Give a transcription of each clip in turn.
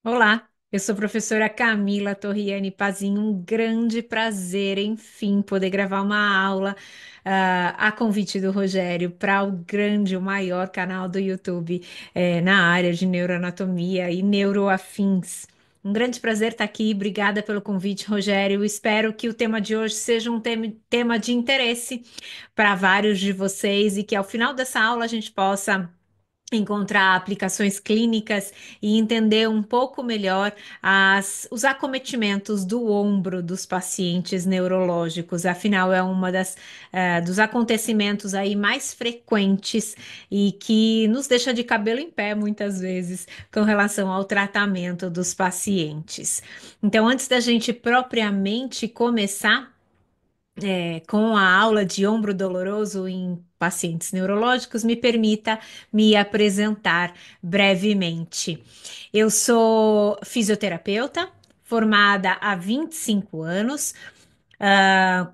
Olá, eu sou a professora Camila Torriani Pazinho. Um grande prazer, enfim, poder gravar uma aula a convite do Rogério para o maior canal do YouTube na área de neuroanatomia e neuroafins. Um grande prazer estar aqui. Obrigada pelo convite, Rogério. Espero que o tema de hoje seja um tema de interesse para vários de vocês e que ao final dessa aula a gente possa encontrar aplicações clínicas e entender um pouco melhor os acometimentos do ombro dos pacientes neurológicos. Afinal, é uma dos acontecimentos aí mais frequentes e que nos deixa de cabelo em pé muitas vezes com relação ao tratamento dos pacientes. Então, antes da gente propriamente começar com a aula de ombro doloroso em pacientes neurológicos, me permita me apresentar brevemente. Eu sou fisioterapeuta, formada há 25 anos,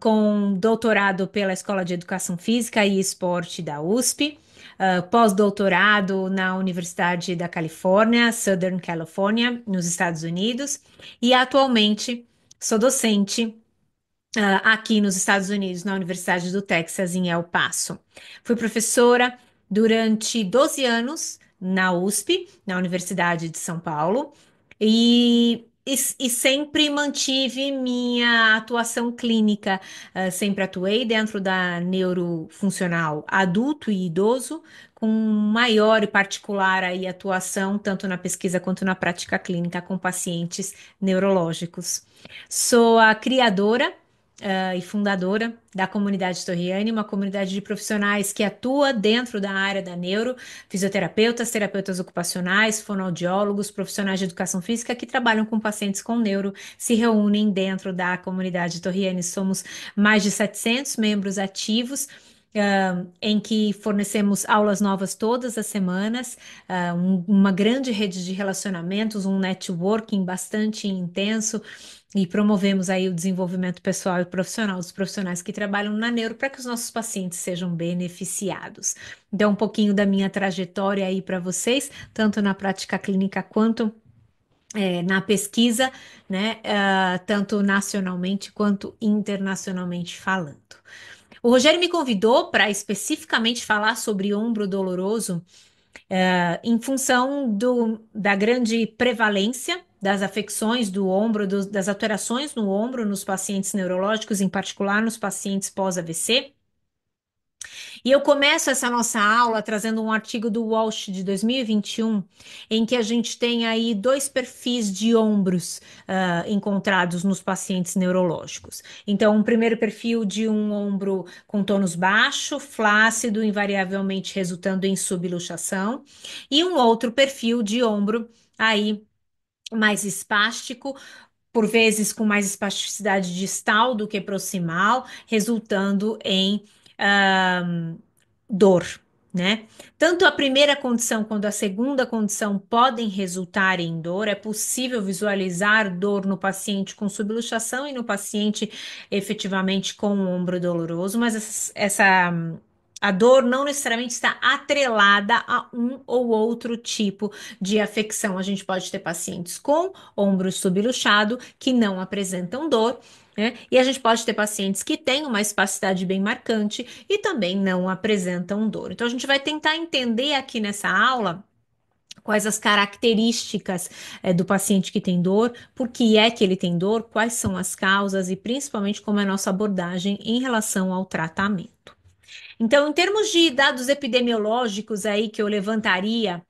com doutorado pela Escola de Educação Física e Esporte da USP, pós-doutorado na Universidade da Califórnia, Southern California, nos Estados Unidos, e atualmente sou docente aqui nos Estados Unidos, na Universidade do Texas, em El Paso. Fui professora durante 12 anos na USP, na Universidade de São Paulo, e sempre mantive minha atuação clínica. Sempre atuei dentro da neurofuncional adulto e idoso, com maior e particular aí atuação tanto na pesquisa quanto na prática clínica com pacientes neurológicos. Sou a criadora e fundadora da comunidade Torriani, uma comunidade de profissionais que atua dentro da área da neuro, fisioterapeutas, terapeutas ocupacionais, fonoaudiólogos, profissionais de educação física que trabalham com pacientes com neuro, se reúnem dentro da comunidade Torriani. Somos mais de 700 membros ativos. Em que fornecemos aulas novas todas as semanas, uma grande rede de relacionamentos, um networking bastante intenso, e promovemos aí o desenvolvimento pessoal e profissional dos profissionais que trabalham na neuro para que os nossos pacientes sejam beneficiados. Então, um pouquinho da minha trajetória aí para vocês, tanto na prática clínica quanto na pesquisa, né, tanto nacionalmente quanto internacionalmente falando. O Rogério me convidou para especificamente falar sobre ombro doloroso em função da grande prevalência das afecções do ombro, das alterações no ombro nos pacientes neurológicos, em particular nos pacientes pós-AVC. E eu começo essa nossa aula trazendo um artigo do Walsh de 2021, em que a gente tem aí dois perfis de ombros encontrados nos pacientes neurológicos. Então, um primeiro perfil de um ombro com tônus baixo, flácido, invariavelmente resultando em subluxação, e um outro perfil de ombro aí mais espástico, por vezes com mais espasticidade distal do que proximal, resultando em dor, né? Tanto a primeira condição quanto a segunda condição podem resultar em dor. É possível visualizar dor no paciente com subluxação e no paciente efetivamente com o ombro doloroso, mas a dor não necessariamente está atrelada a um ou outro tipo de afecção. A gente pode ter pacientes com ombro subluxado que não apresentam dor, né? E a gente pode ter pacientes que têm uma espacidade bem marcante e também não apresentam dor. Então, a gente vai tentar entender aqui nessa aula quais as características do paciente que tem dor, por que é que ele tem dor, quais são as causas e principalmente como é a nossa abordagem em relação ao tratamento. Então, em termos de dados epidemiológicos aí que eu levantaria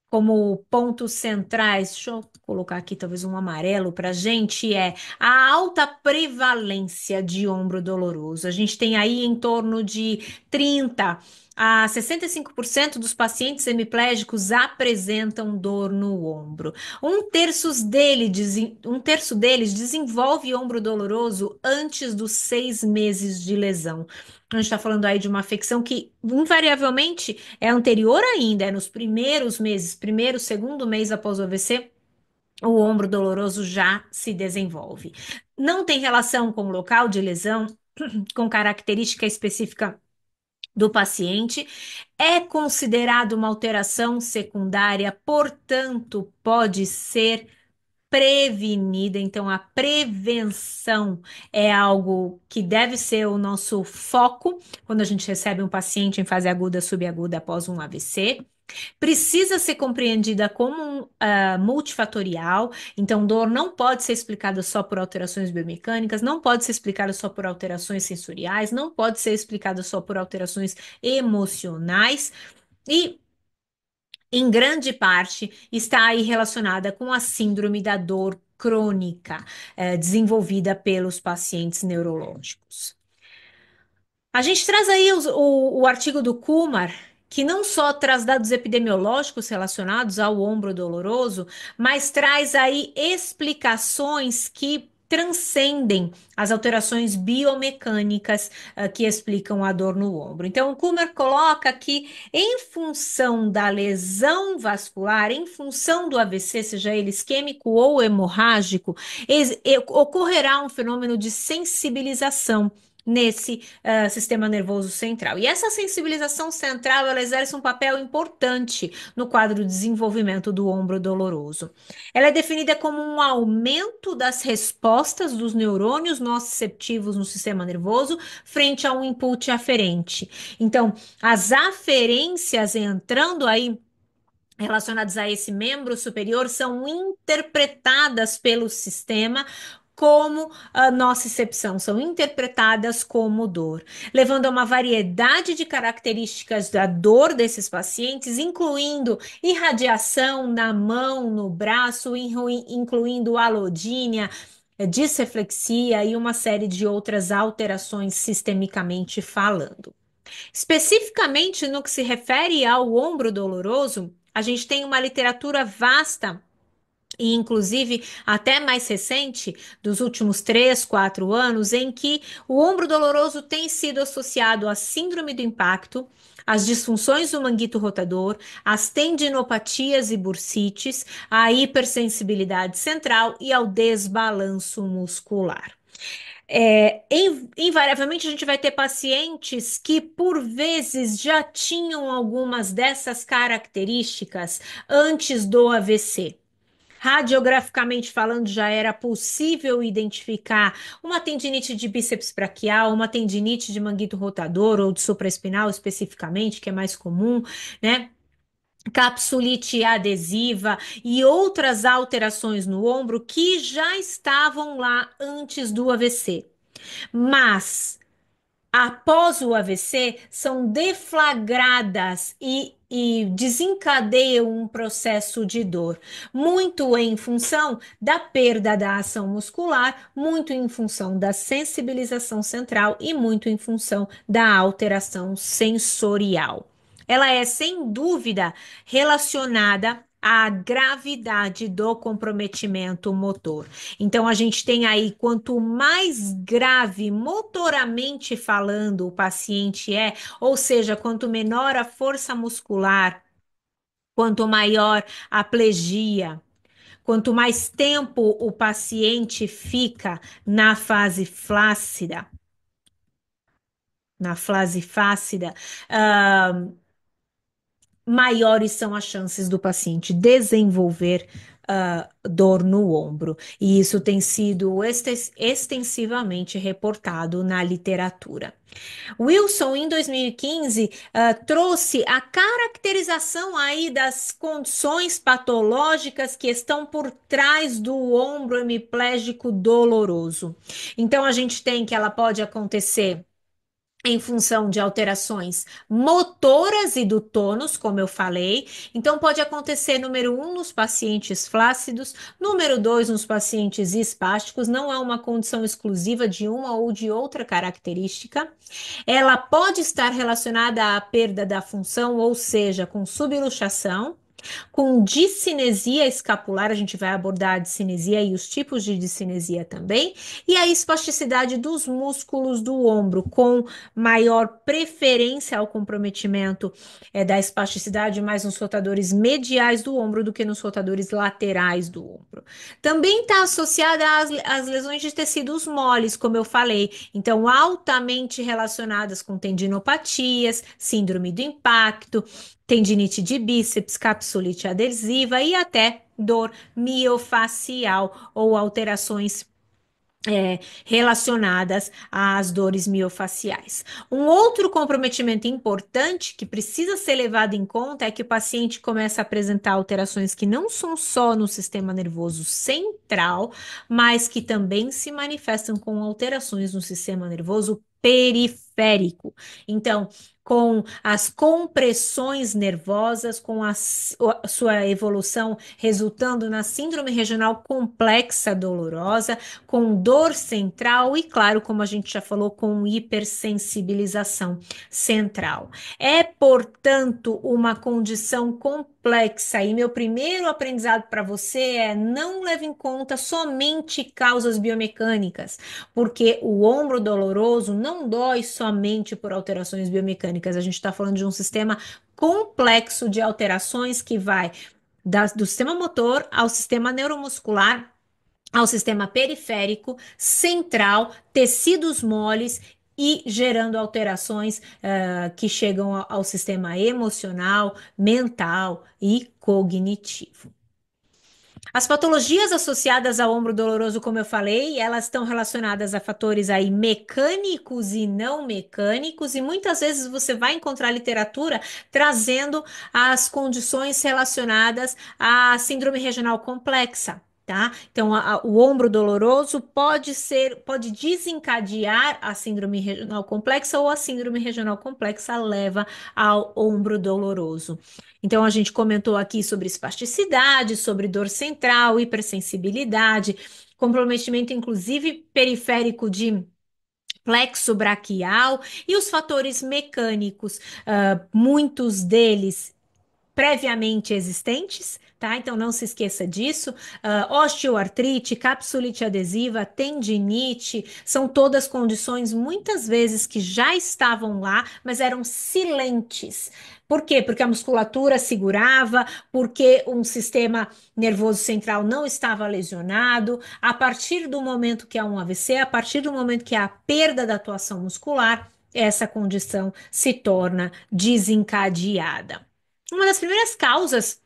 como pontos centrais, deixa eu colocar aqui talvez um amarelo para a gente, é a alta prevalência de ombro doloroso. A gente tem aí em torno de 30 a 65% dos pacientes hemiplégicos apresentam dor no ombro. Um terço deles desenvolve ombro doloroso antes dos 6 meses de lesão. A gente está falando aí de uma afecção que invariavelmente é anterior ainda, é nos primeiros meses, primeiro, segundo mês após o AVC, o ombro doloroso já se desenvolve. Não tem relação com o local de lesão, com característica específica do paciente, é considerado uma alteração secundária, portanto, pode ser prevenida. Então, a prevenção é algo que deve ser o nosso foco quando a gente recebe um paciente em fase aguda, subaguda após um AVC. Precisa ser compreendida como multifatorial, então dor não pode ser explicada só por alterações biomecânicas, não pode ser explicada só por alterações sensoriais, não pode ser explicada só por alterações emocionais e, em grande parte, está aí relacionada com a síndrome da dor crônica, desenvolvida pelos pacientes neurológicos. A gente traz aí o artigo do Kumar, que não só traz dados epidemiológicos relacionados ao ombro doloroso, mas traz aí explicações que transcendem as alterações biomecânicas, que explicam a dor no ombro. Então, o Kumar coloca que, em função da lesão vascular, em função do AVC, seja ele isquêmico ou hemorrágico, ocorrerá um fenômeno de sensibilização nesse sistema nervoso central. E essa sensibilização central, ela exerce um papel importante no quadro de desenvolvimento do ombro doloroso. Ela é definida como um aumento das respostas dos neurônios nociceptivos no sistema nervoso frente a um input aferente. Então, as aferências entrando aí relacionadas a esse membro superior são interpretadas pelo sistema como a nocicepção, são interpretadas como dor, levando a uma variedade de características da dor desses pacientes, incluindo irradiação na mão, no braço, incluindo alodínia, disreflexia e uma série de outras alterações sistemicamente falando. Especificamente no que se refere ao ombro doloroso, a gente tem uma literatura vasta e inclusive até mais recente, dos últimos 3, 4 anos, em que o ombro doloroso tem sido associado à síndrome do impacto, às disfunções do manguito rotador, às tendinopatias e bursites, à hipersensibilidade central e ao desbalanço muscular. Invariavelmente a gente vai ter pacientes que por vezes já tinham algumas dessas características antes do AVC. Radiograficamente falando, já era possível identificar uma tendinite de bíceps braquial, uma tendinite de manguito rotador ou de supraespinal especificamente, que é mais comum, né? Capsulite adesiva e outras alterações no ombro que já estavam lá antes do AVC. Mas após o AVC, são deflagradas e desencadeiam um processo de dor, muito em função da perda da ação muscular, muito em função da sensibilização central e muito em função da alteração sensorial. Ela é, sem dúvida, relacionada à gravidade do comprometimento motor. Então, a gente tem aí, quanto mais grave motoramente falando o paciente é, ou seja, quanto menor a força muscular, quanto maior a plegia, quanto mais tempo o paciente fica na fase flácida, ah, maiores são as chances do paciente desenvolver dor no ombro. E isso tem sido extensivamente reportado na literatura. Wilson, em 2015, trouxe a caracterização aí das condições patológicas que estão por trás do ombro hemiplégico doloroso. Então, a gente tem que ela pode acontecer em função de alterações motoras e do tônus, como eu falei. Então, pode acontecer, número um, nos pacientes flácidos, número dois, nos pacientes espásticos, não é uma condição exclusiva de uma ou de outra característica. Ela pode estar relacionada à perda da função, ou seja, com subluxação. Com discinesia escapular, a gente vai abordar a discinesia e os tipos de discinesia também, e a espasticidade dos músculos do ombro, com maior preferência ao comprometimento da espasticidade mais nos rotadores mediais do ombro do que nos rotadores laterais do ombro. Também está associada às lesões de tecidos moles, como eu falei, então altamente relacionadas com tendinopatias, síndrome do impacto, tendinite de bíceps, capsulite adesiva e até dor miofacial ou alterações relacionadas às dores miofaciais. Um outro comprometimento importante que precisa ser levado em conta é que o paciente começa a apresentar alterações que não são só no sistema nervoso central, mas que também se manifestam com alterações no sistema nervoso periférico. Então, com as compressões nervosas, com a sua evolução resultando na síndrome regional complexa dolorosa, com dor central e, claro, como a gente já falou, com hipersensibilização central. É, portanto, uma condição complexa e meu primeiro aprendizado para você é não leve em conta somente causas biomecânicas, porque o ombro doloroso não dói somente por alterações biomecânicas, a gente está falando de um sistema complexo de alterações que vai do sistema motor ao sistema neuromuscular, ao sistema periférico, central, tecidos moles e gerando alterações que chegam ao sistema emocional, mental e cognitivo. As patologias associadas ao ombro doloroso, como eu falei, elas estão relacionadas a fatores aí mecânicos e não mecânicos, e muitas vezes você vai encontrar literatura trazendo as condições relacionadas à síndrome regional complexa. Tá? Então, o ombro doloroso pode desencadear a síndrome regional complexa ou a síndrome regional complexa leva ao ombro doloroso. Então, a gente comentou aqui sobre espasticidade, sobre dor central, hipersensibilidade, comprometimento, inclusive, periférico de plexo braquial e os fatores mecânicos, muitos deles previamente existentes, tá? Então não se esqueça disso. Osteoartrite, capsulite adesiva, tendinite, são todas condições muitas vezes que já estavam lá, mas eram silentes. Por quê? Porque a musculatura segurava, porque um sistema nervoso central não estava lesionado. A partir do momento que há um AVC, a partir do momento que há a perda da atuação muscular, essa condição se torna desencadeada. Uma das primeiras causas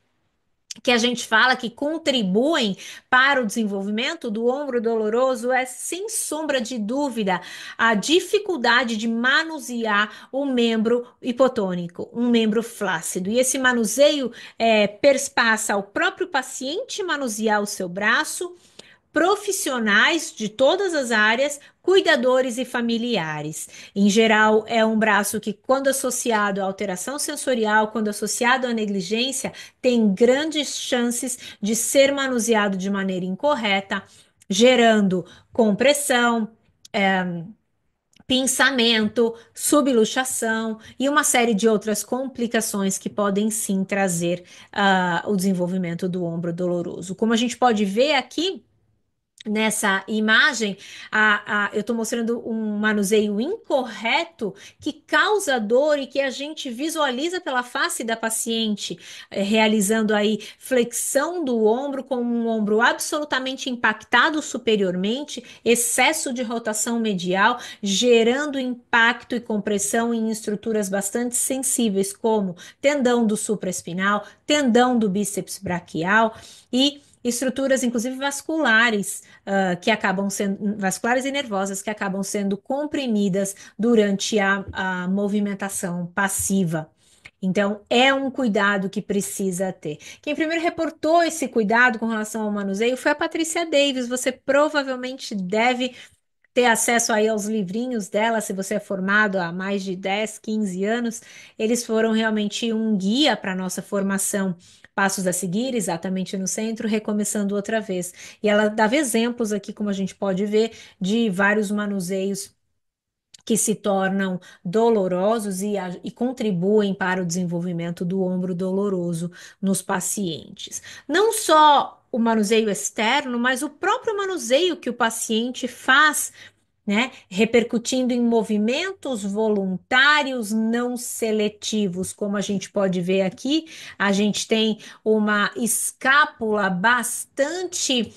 que a gente fala que contribuem para o desenvolvimento do ombro doloroso é, sem sombra de dúvida, a dificuldade de manusear o membro hipotônico, um membro flácido. E esse manuseio perspassa ao próprio paciente manusear o seu braço, profissionais de todas as áreas, cuidadores e familiares. Em geral, é um braço que, quando associado à alteração sensorial, quando associado à negligência, tem grandes chances de ser manuseado de maneira incorreta, gerando compressão, pinçamento, subluxação e uma série de outras complicações que podem sim trazer o desenvolvimento do ombro doloroso. Como a gente pode ver aqui, nessa imagem, eu estou mostrando um manuseio incorreto que causa dor e que a gente visualiza pela face da paciente, realizando aí flexão do ombro com um ombro absolutamente impactado superiormente, excesso de rotação medial, gerando impacto e compressão em estruturas bastante sensíveis, como tendão do supraespinal, tendão do bíceps braquial e estruturas, inclusive vasculares, que acabam sendo vasculares e nervosas que acabam sendo comprimidas durante a movimentação passiva. Então, é um cuidado que precisa ter. Quem primeiro reportou esse cuidado com relação ao manuseio foi a Patrícia Davis. Você provavelmente deve ter acesso aí aos livrinhos dela, se você é formado há mais de 10, 15 anos, eles foram realmente um guia para a nossa formação. Passos a seguir, exatamente no centro, recomeçando outra vez. E ela dava exemplos aqui, como a gente pode ver, de vários manuseios que se tornam dolorosos e contribuem para o desenvolvimento do ombro doloroso nos pacientes. Não só o manuseio externo, mas o próprio manuseio que o paciente faz, né, repercutindo em movimentos voluntários não seletivos, como a gente pode ver aqui, a gente tem uma escápula bastante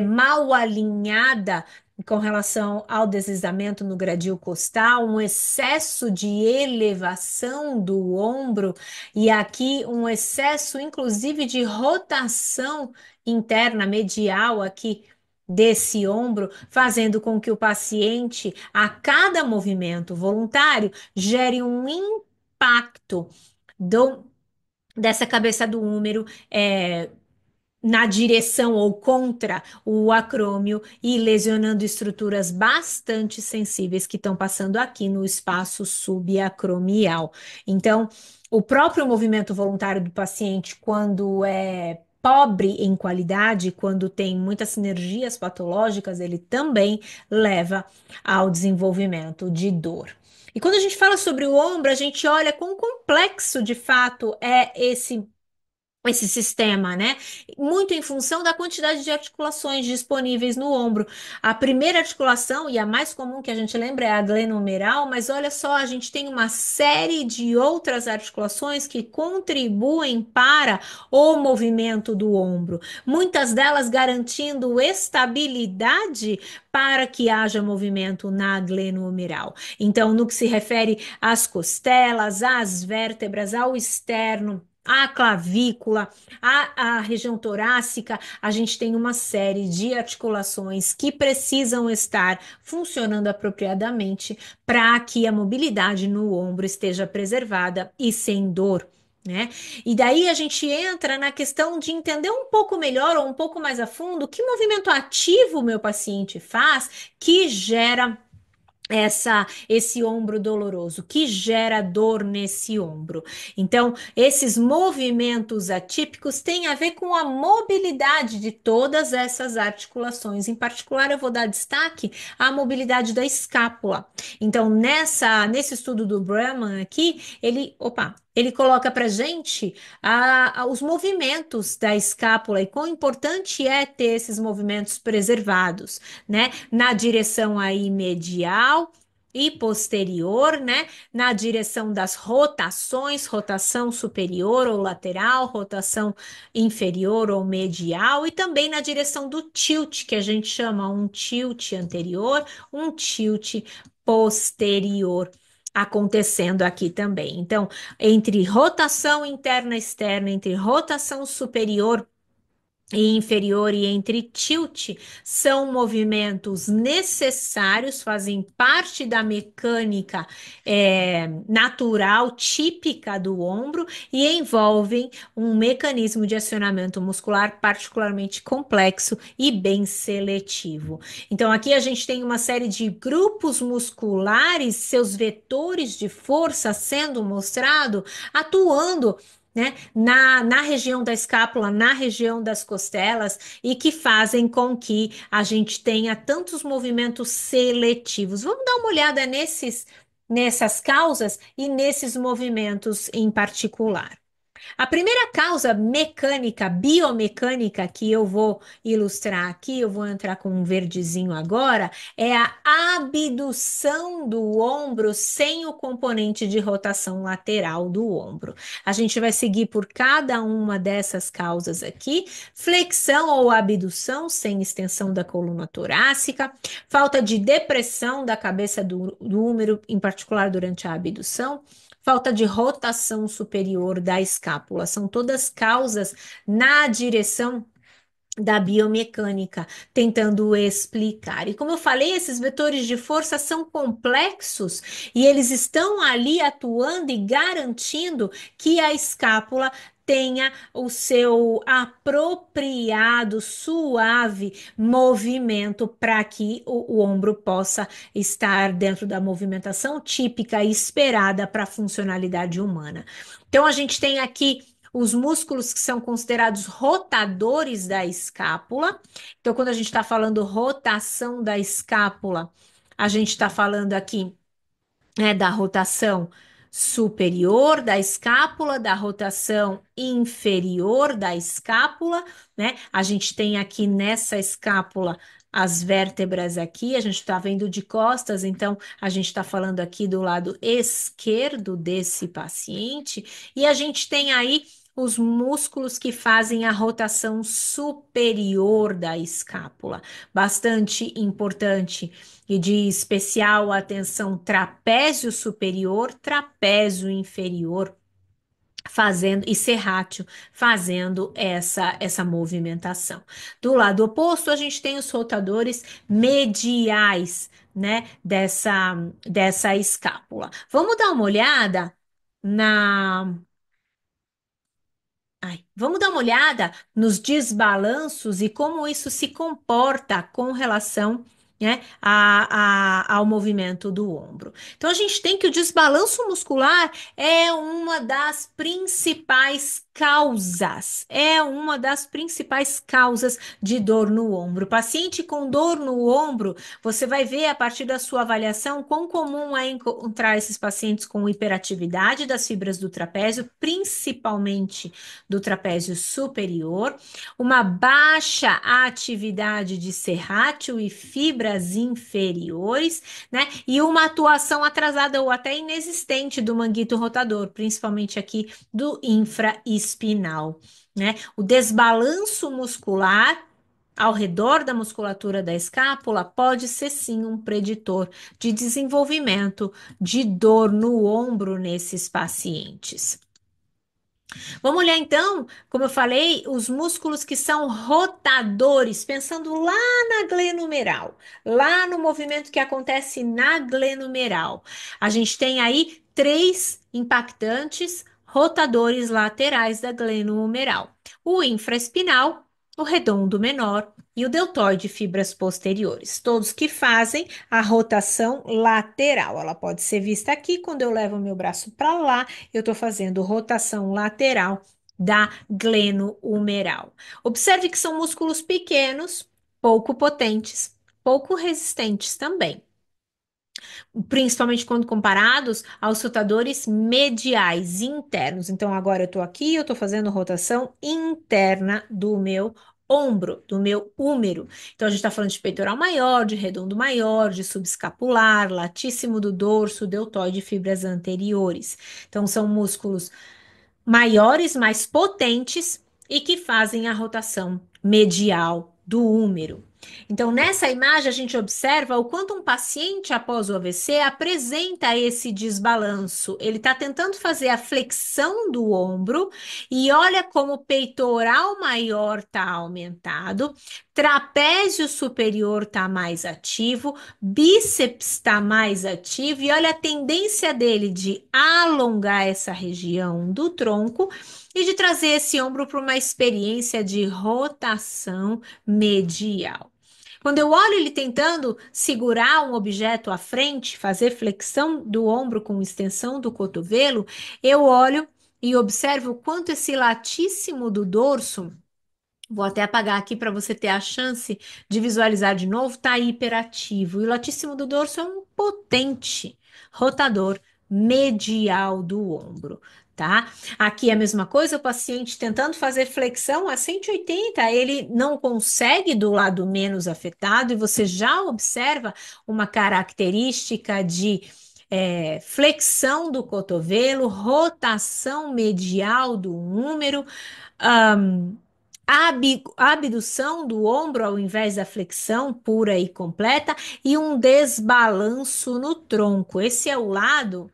mal alinhada com relação ao deslizamento no gradil costal, um excesso de elevação do ombro e aqui um excesso, inclusive, de rotação interna medial aqui desse ombro, fazendo com que o paciente, a cada movimento voluntário, gere um impacto dessa cabeça do húmero, na direção ou contra o acrômio e lesionando estruturas bastante sensíveis que estão passando aqui no espaço subacromial. Então, o próprio movimento voluntário do paciente, quando é pobre em qualidade, quando tem muitas sinergias patológicas, ele também leva ao desenvolvimento de dor. E quando a gente fala sobre o ombro, a gente olha quão complexo de fato é esse sistema, né? Muito em função da quantidade de articulações disponíveis no ombro. A primeira articulação, e a mais comum que a gente lembra, é a glenohumeral, mas olha só, a gente tem uma série de outras articulações que contribuem para o movimento do ombro, muitas delas garantindo estabilidade para que haja movimento na glenohumeral. Então, no que se refere às costelas, às vértebras, ao externo, a clavícula, a região torácica, a gente tem uma série de articulações que precisam estar funcionando apropriadamente para que a mobilidade no ombro esteja preservada e sem dor. Né? E daí a gente entra na questão de entender um pouco melhor ou um pouco mais a fundo que movimento ativo o meu paciente faz que gera esse ombro doloroso, que gera dor nesse ombro. Então, esses movimentos atípicos têm a ver com a mobilidade de todas essas articulações. Em particular, eu vou dar destaque à mobilidade da escápula. Então, nesse estudo do Brahman aqui, ele coloca para gente os movimentos da escápula e quão importante é ter esses movimentos preservados, né? Na direção aí medial e posterior, né? Na direção das rotações, rotação superior ou lateral, rotação inferior ou medial, e também na direção do tilt, que a gente chama um tilt anterior, um tilt posterior acontecendo aqui também. Então, entre rotação interna e externa, entre rotação superior e inferior e entre tilt são movimentos necessários, fazem parte da mecânica natural, típica do ombro e envolvem um mecanismo de acionamento muscular particularmente complexo e bem seletivo. Então, aqui a gente tem uma série de grupos musculares, seus vetores de força sendo mostrado, atuando, né, na região da escápula, na região das costelas, e que fazem com que a gente tenha tantos movimentos seletivos. Vamos dar uma olhada nessas causas e nesses movimentos em particular. A primeira causa mecânica, biomecânica, que eu vou ilustrar aqui, eu vou entrar com um verdezinho agora, é a abdução do ombro sem o componente de rotação lateral do ombro. A gente vai seguir por cada uma dessas causas aqui: flexão ou abdução sem extensão da coluna torácica, falta de depressão da cabeça do húmero, em particular durante a abdução, falta de rotação superior da escápula. São todas causas na direção da biomecânica, tentando explicar. E como eu falei, esses vetores de força são complexos e eles estão ali atuando e garantindo que a escápula tenha o seu apropriado, suave movimento para que o ombro possa estar dentro da movimentação típica e esperada para a funcionalidade humana. Então, a gente tem aqui os músculos que são considerados rotadores da escápula. Então, quando a gente está falando rotação da escápula, a gente está falando aqui da rotação superior da escápula, da rotação inferior da escápula, né? A gente tem aqui nessa escápula as vértebras aqui, a gente está vendo de costas, então a gente está falando aqui do lado esquerdo desse paciente, e a gente tem aí os músculos que fazem a rotação superior da escápula. Bastante importante e de especial atenção, trapézio superior, trapézio inferior fazendo e serrátil fazendo essa movimentação. Do lado oposto, a gente tem os rotadores mediais, né, dessa escápula. Vamos dar uma olhada na vamos dar uma olhada nos desbalanços e como isso se comporta com relação, né, ao movimento do ombro. Então, a gente tem que o desbalanço muscular é uma das principais causas de dor no ombro. Paciente com dor no ombro, você vai ver a partir da sua avaliação quão comum é encontrar esses pacientes com hiperatividade das fibras do trapézio, principalmente do trapézio superior, uma baixa atividade de serrátil e fibras inferiores, né? E uma atuação atrasada ou até inexistente do manguito rotador, principalmente aqui do infraespinal, né? O desbalanço muscular ao redor da musculatura da escápula pode ser sim um preditor de desenvolvimento de dor no ombro nesses pacientes. Vamos olhar então, como eu falei, os músculos que são rotadores, pensando lá na glenumeral, lá no movimento que acontece na glenumeral. A gente tem aí três impactantes rotadores laterais da glenumeral: o infraespinal, o redondo menor e o deltoide fibras posteriores, todos que fazem a rotação lateral. Ela pode ser vista aqui quando eu levo meu braço para lá, eu estou fazendo rotação lateral da glenohumeral. Observe que são músculos pequenos, pouco potentes, pouco resistentes também, principalmente quando comparados aos rotadores mediais internos. Então, agora eu estou aqui, eu estou fazendo rotação interna do meu ombro, do meu húmero. Então, a gente está falando de peitoral maior, de redondo maior, de subescapular, latíssimo do dorso, deltoide e fibras anteriores. Então, são músculos maiores, mais potentes e que fazem a rotação medial do húmero. Então, nessa imagem, a gente observa o quanto um paciente após o AVC apresenta esse desbalanço. Ele está tentando fazer a flexão do ombro e olha como o peitoral maior está aumentado, trapézio superior está mais ativo, bíceps está mais ativo e olha a tendência dele de alongar essa região do tronco e de trazer esse ombro para uma experiência de rotação medial. Quando eu olho ele tentando segurar um objeto à frente, fazer flexão do ombro com extensão do cotovelo, eu olho e observo o quanto esse latíssimo do dorso, vou até apagar aqui para você ter a chance de visualizar de novo, está hiperativo. E o latíssimo do dorso é um potente rotador medial do ombro, tá? Aqui é a mesma coisa, o paciente tentando fazer flexão a 180, ele não consegue do lado menos afetado, e você já observa uma característica de flexão do cotovelo, rotação medial do húmero, a abdução do ombro ao invés da flexão pura e completa e um desbalanço no tronco. Esse é o lado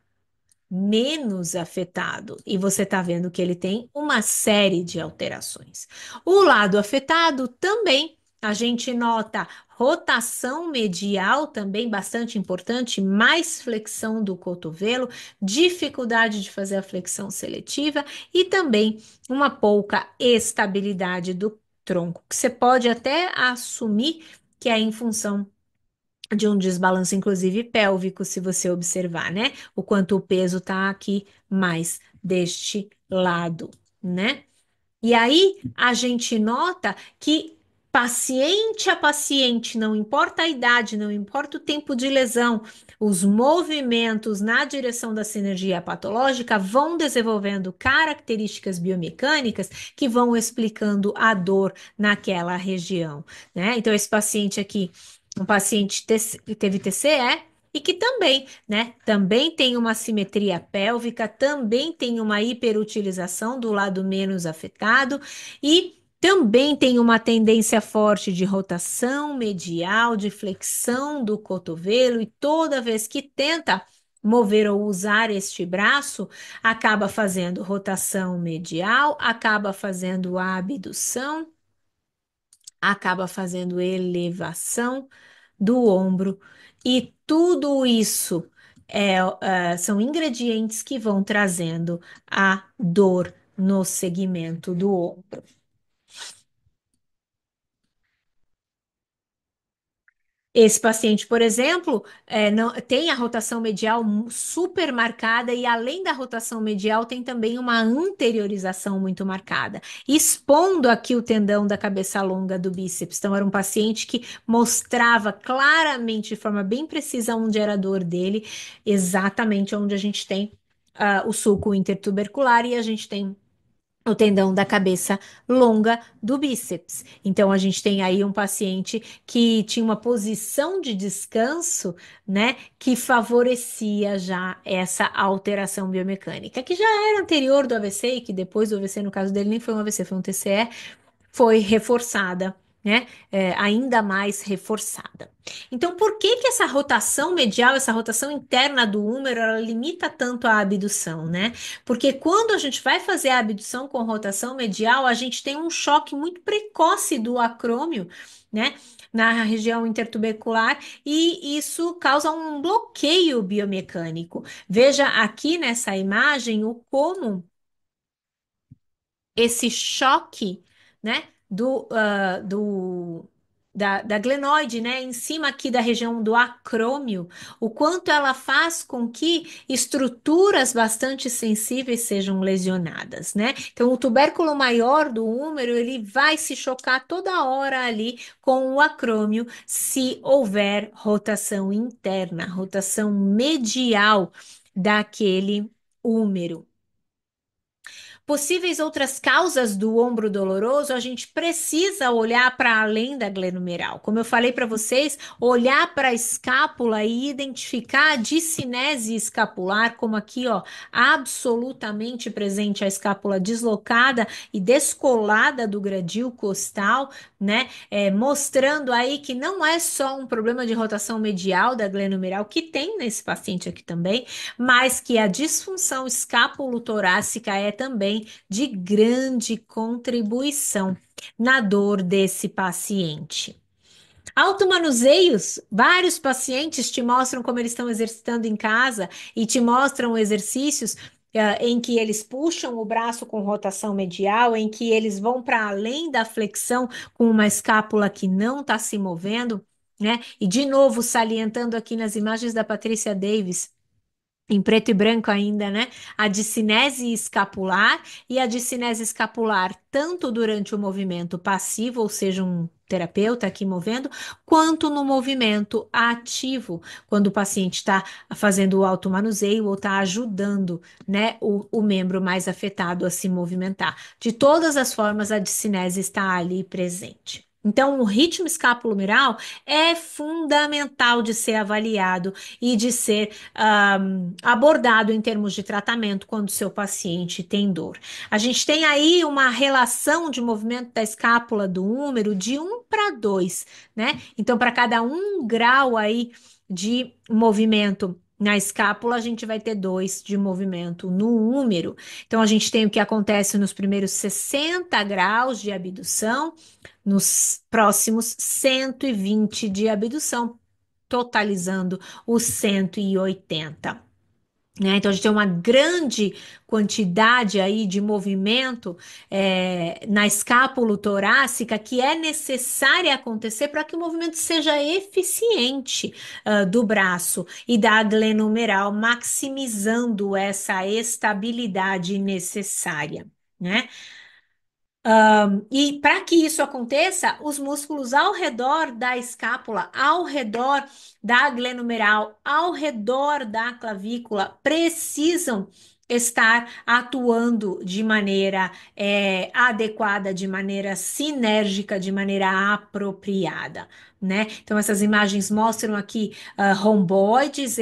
menos afetado e você está vendo que ele tem uma série de alterações. O lado afetado também a gente nota rotação medial também bastante importante, mais flexão do cotovelo, dificuldade de fazer a flexão seletiva e também uma pouca estabilidade do tronco, que você pode até assumir que é em função de um desbalanço, inclusive pélvico, se você observar, né? O quanto o peso tá aqui mais deste lado, né? E aí a gente nota que paciente a paciente, não importa a idade, não importa o tempo de lesão, os movimentos na direção da sinergia patológica vão desenvolvendo características biomecânicas que vão explicando a dor naquela região, né? Então, esse paciente aqui, um paciente que teve TCE, e que também, né, também tem uma simetria pélvica, também tem uma hiperutilização do lado menos afetado e também tem uma tendência forte de rotação medial, de flexão do cotovelo, e toda vez que tenta mover ou usar este braço, acaba fazendo rotação medial, acaba fazendo abdução, acaba fazendo elevação do ombro, e tudo isso são ingredientes que vão trazendo a dor no segmento do ombro. Esse paciente, por exemplo, tem a rotação medial super marcada, e além da rotação medial, tem também uma anteriorização muito marcada, expondo aqui o tendão da cabeça longa do bíceps. Então, era um paciente que mostrava claramente, de forma bem precisa, onde era a dor dele, exatamente onde a gente tem o sulco intertubercular, e a gente tem o tendão da cabeça longa do bíceps. Então, a gente tem aí um paciente que tinha uma posição de descanso, né, que favorecia já essa alteração biomecânica, que já era anterior do AVC, e que depois do AVC, no caso dele, nem foi um AVC, foi um TCE, foi reforçada, né? Ainda mais reforçada. Então, por que que essa rotação medial, essa rotação interna do húmero, ela limita tanto a abdução, né? Porque quando a gente vai fazer a abdução com rotação medial, a gente tem um choque muito precoce do acrômio, né? Na região intertubercular, e isso causa um bloqueio biomecânico. Veja aqui nessa imagem o como esse choque, né, da glenoide, né, em cima aqui da região do acrômio, o quanto ela faz com que estruturas bastante sensíveis sejam lesionadas, né? Então, o tubérculo maior do úmero, ele vai se chocar toda hora ali com o acrômio, se houver rotação interna, rotação medial daquele úmero. Possíveis outras causas do ombro doloroso, a gente precisa olhar para além da glenomeral. Como eu falei para vocês, olhar para a escápula e identificar a discinese escapular, como aqui, ó, absolutamente presente a escápula deslocada e descolada do gradil costal, né? Mostrando aí que não é só um problema de rotação medial da glenomeral, que tem nesse paciente aqui também, mas que a disfunção escapulotorácica é também de grande contribuição na dor desse paciente. Automanuseios, vários pacientes te mostram como eles estão exercitando em casa, e te mostram exercícios em que eles puxam o braço com rotação medial, em que eles vão para além da flexão com uma escápula que não está se movendo, né? E de novo, salientando aqui nas imagens da Patrícia Davis, em preto e branco ainda, né? A discinese escapular, e a discinese escapular tanto durante o movimento passivo, ou seja, um terapeuta aqui movendo, quanto no movimento ativo, quando o paciente está fazendo o automanuseio ou está ajudando, né, o membro mais afetado a se movimentar. De todas as formas, a discinese está ali presente. Então, o ritmo escapulomeral é fundamental de ser avaliado e de ser abordado em termos de tratamento quando o seu paciente tem dor. A gente tem aí uma relação de movimento da escápula do úmero de 1 para 2, né? Então, para cada 1 grau aí de movimento na escápula, a gente vai ter 2 de movimento no úmero. Então, a gente tem o que acontece nos primeiros 60 graus de abdução, nos próximos 120 de abdução, totalizando os 180. Né? Então, a gente tem uma grande quantidade aí de movimento na escápula torácica, que é necessária acontecer para que o movimento seja eficiente do braço e da glenomeral, maximizando essa estabilidade necessária, né? E para que isso aconteça, os músculos ao redor da escápula, ao redor da glenomeral, ao redor da clavícula, precisam estar atuando de maneira adequada, de maneira sinérgica, de maneira apropriada, né? Então, essas imagens mostram aqui romboides,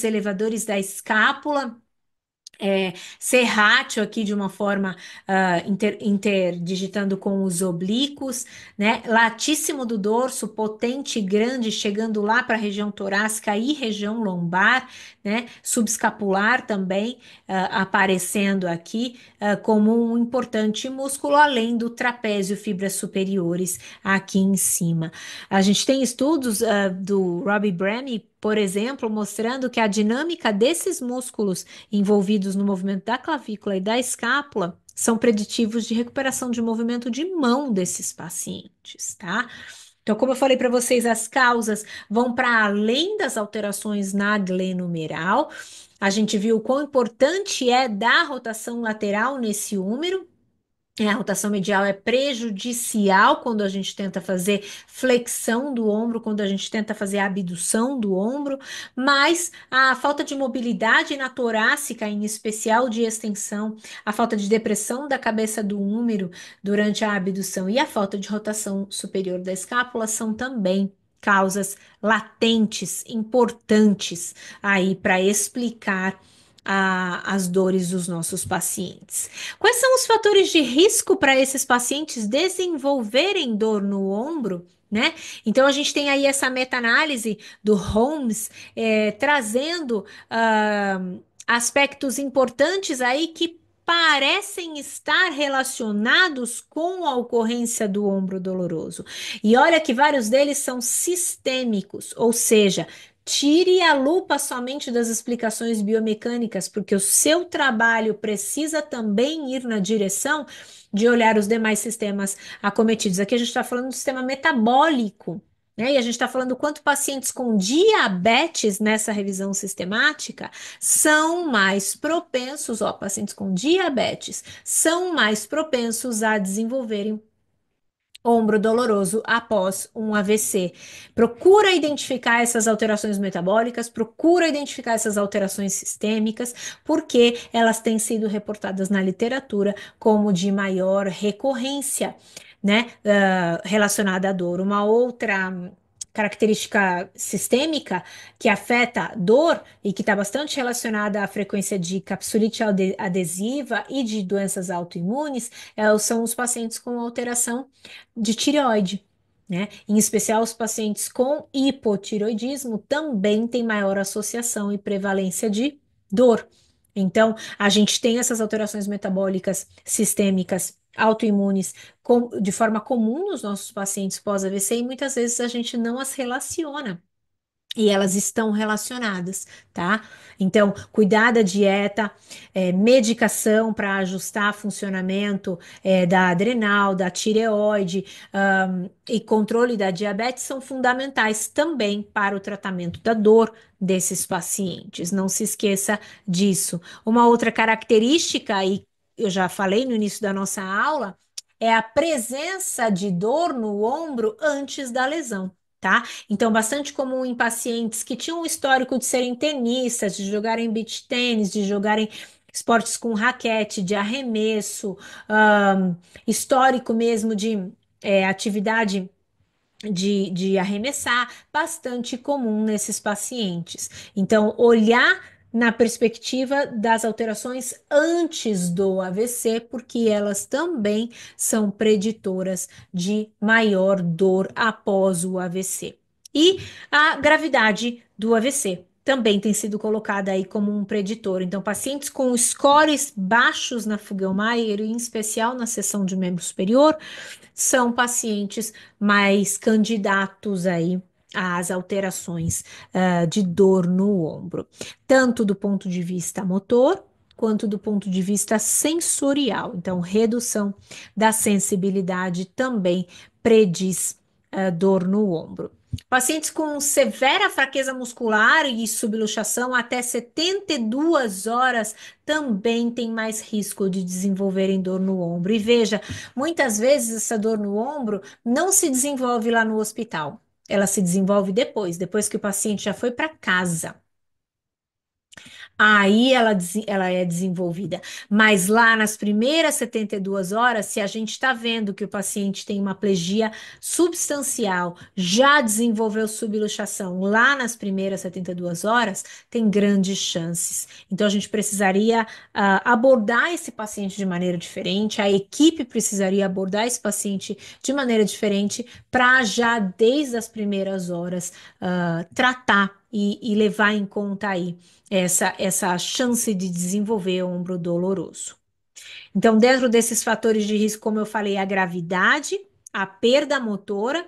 elevadores da escápula serrátil aqui de uma forma interdigitando com os oblíquos, né? Latíssimo do dorso, potente e grande, chegando lá para a região torácica e região lombar, né? Subescapular também aparecendo aqui como um importante músculo, além do trapézio, fibras superiores aqui em cima. A gente tem estudos do Robbie Bramy, por exemplo, mostrando que a dinâmica desses músculos envolvidos no movimento da clavícula e da escápula são preditivos de recuperação de movimento de mão desses pacientes, tá? Então, como eu falei para vocês, as causas vão para além das alterações na glenomeral. A gente viu o quão importante é dar rotação lateral nesse húmero. A rotação medial é prejudicial quando a gente tenta fazer flexão do ombro, quando a gente tenta fazer abdução do ombro, mas a falta de mobilidade na torácica, em especial de extensão, a falta de depressão da cabeça do húmero durante a abdução e a falta de rotação superior da escápula são também causas latentes, importantes aí para explicar as dores dos nossos pacientes. Quais são os fatores de risco para esses pacientes desenvolverem dor no ombro? Né? Então, a gente tem aí essa meta-análise do Holmes trazendo aspectos importantes aí que parecem estar relacionados com a ocorrência do ombro doloroso. E olha que vários deles são sistêmicos, ou seja, tire a lupa somente das explicações biomecânicas, porque o seu trabalho precisa também ir na direção de olhar os demais sistemas acometidos. Aqui a gente está falando do sistema metabólico, né? E a gente está falando quanto pacientes com diabetes nessa revisão sistemática são mais propensos, ó, pacientes com diabetes são mais propensos a desenvolverem ombro doloroso após um AVC. Procura identificar essas alterações metabólicas, procura identificar essas alterações sistêmicas, porque elas têm sido reportadas na literatura como de maior recorrência, né, relacionada à dor. Uma outra característica sistêmica que afeta a dor e que está bastante relacionada à frequência de capsulite adesiva e de doenças autoimunes são os pacientes com alteração de tireoide, né? Em especial, os pacientes com hipotireoidismo também têm maior associação e prevalência de dor. Então, a gente tem essas alterações metabólicas sistêmicas autoimunes de forma comum nos nossos pacientes pós-AVC e muitas vezes a gente não as relaciona. E elas estão relacionadas, tá? Então, cuidar da dieta, medicação para ajustar funcionamento da adrenal, da tireoide, e controle da diabetes são fundamentais também para o tratamento da dor desses pacientes. Não se esqueça disso. Uma outra característica, e eu já falei no início da nossa aula, é a presença de dor no ombro antes da lesão. Tá? Então, bastante comum em pacientes que tinham um histórico de serem tenistas, de jogarem beach tênis, de jogarem esportes com raquete, de arremesso, histórico mesmo de atividade de arremessar, bastante comum nesses pacientes. Então, olhar na perspectiva das alterações antes do AVC, porque elas também são preditoras de maior dor após o AVC. E a gravidade do AVC também tem sido colocada aí como um preditor. Então, pacientes com scores baixos na Fugl-Mayer, em especial na seção de membro superior, são pacientes mais candidatos aí às alterações de dor no ombro, tanto do ponto de vista motor quanto do ponto de vista sensorial. Então, redução da sensibilidade também prediz dor no ombro. Pacientes com severa fraqueza muscular e subluxação até 72 horas também têm mais risco de desenvolverem dor no ombro. E veja, muitas vezes essa dor no ombro não se desenvolve lá no hospital. Ela se desenvolve depois que o paciente já foi para casa. Aí ela é desenvolvida. Mas lá nas primeiras 72 horas, se a gente está vendo que o paciente tem uma plegia substancial, já desenvolveu subluxação lá nas primeiras 72 horas, tem grandes chances. Então a gente precisaria abordar esse paciente de maneira diferente, a equipe precisaria abordar esse paciente de maneira diferente para já desde as primeiras horas tratar e levar em conta aí essa chance de desenvolver ombro doloroso. Então, dentro desses fatores de risco, como eu falei, a gravidade, a perda motora,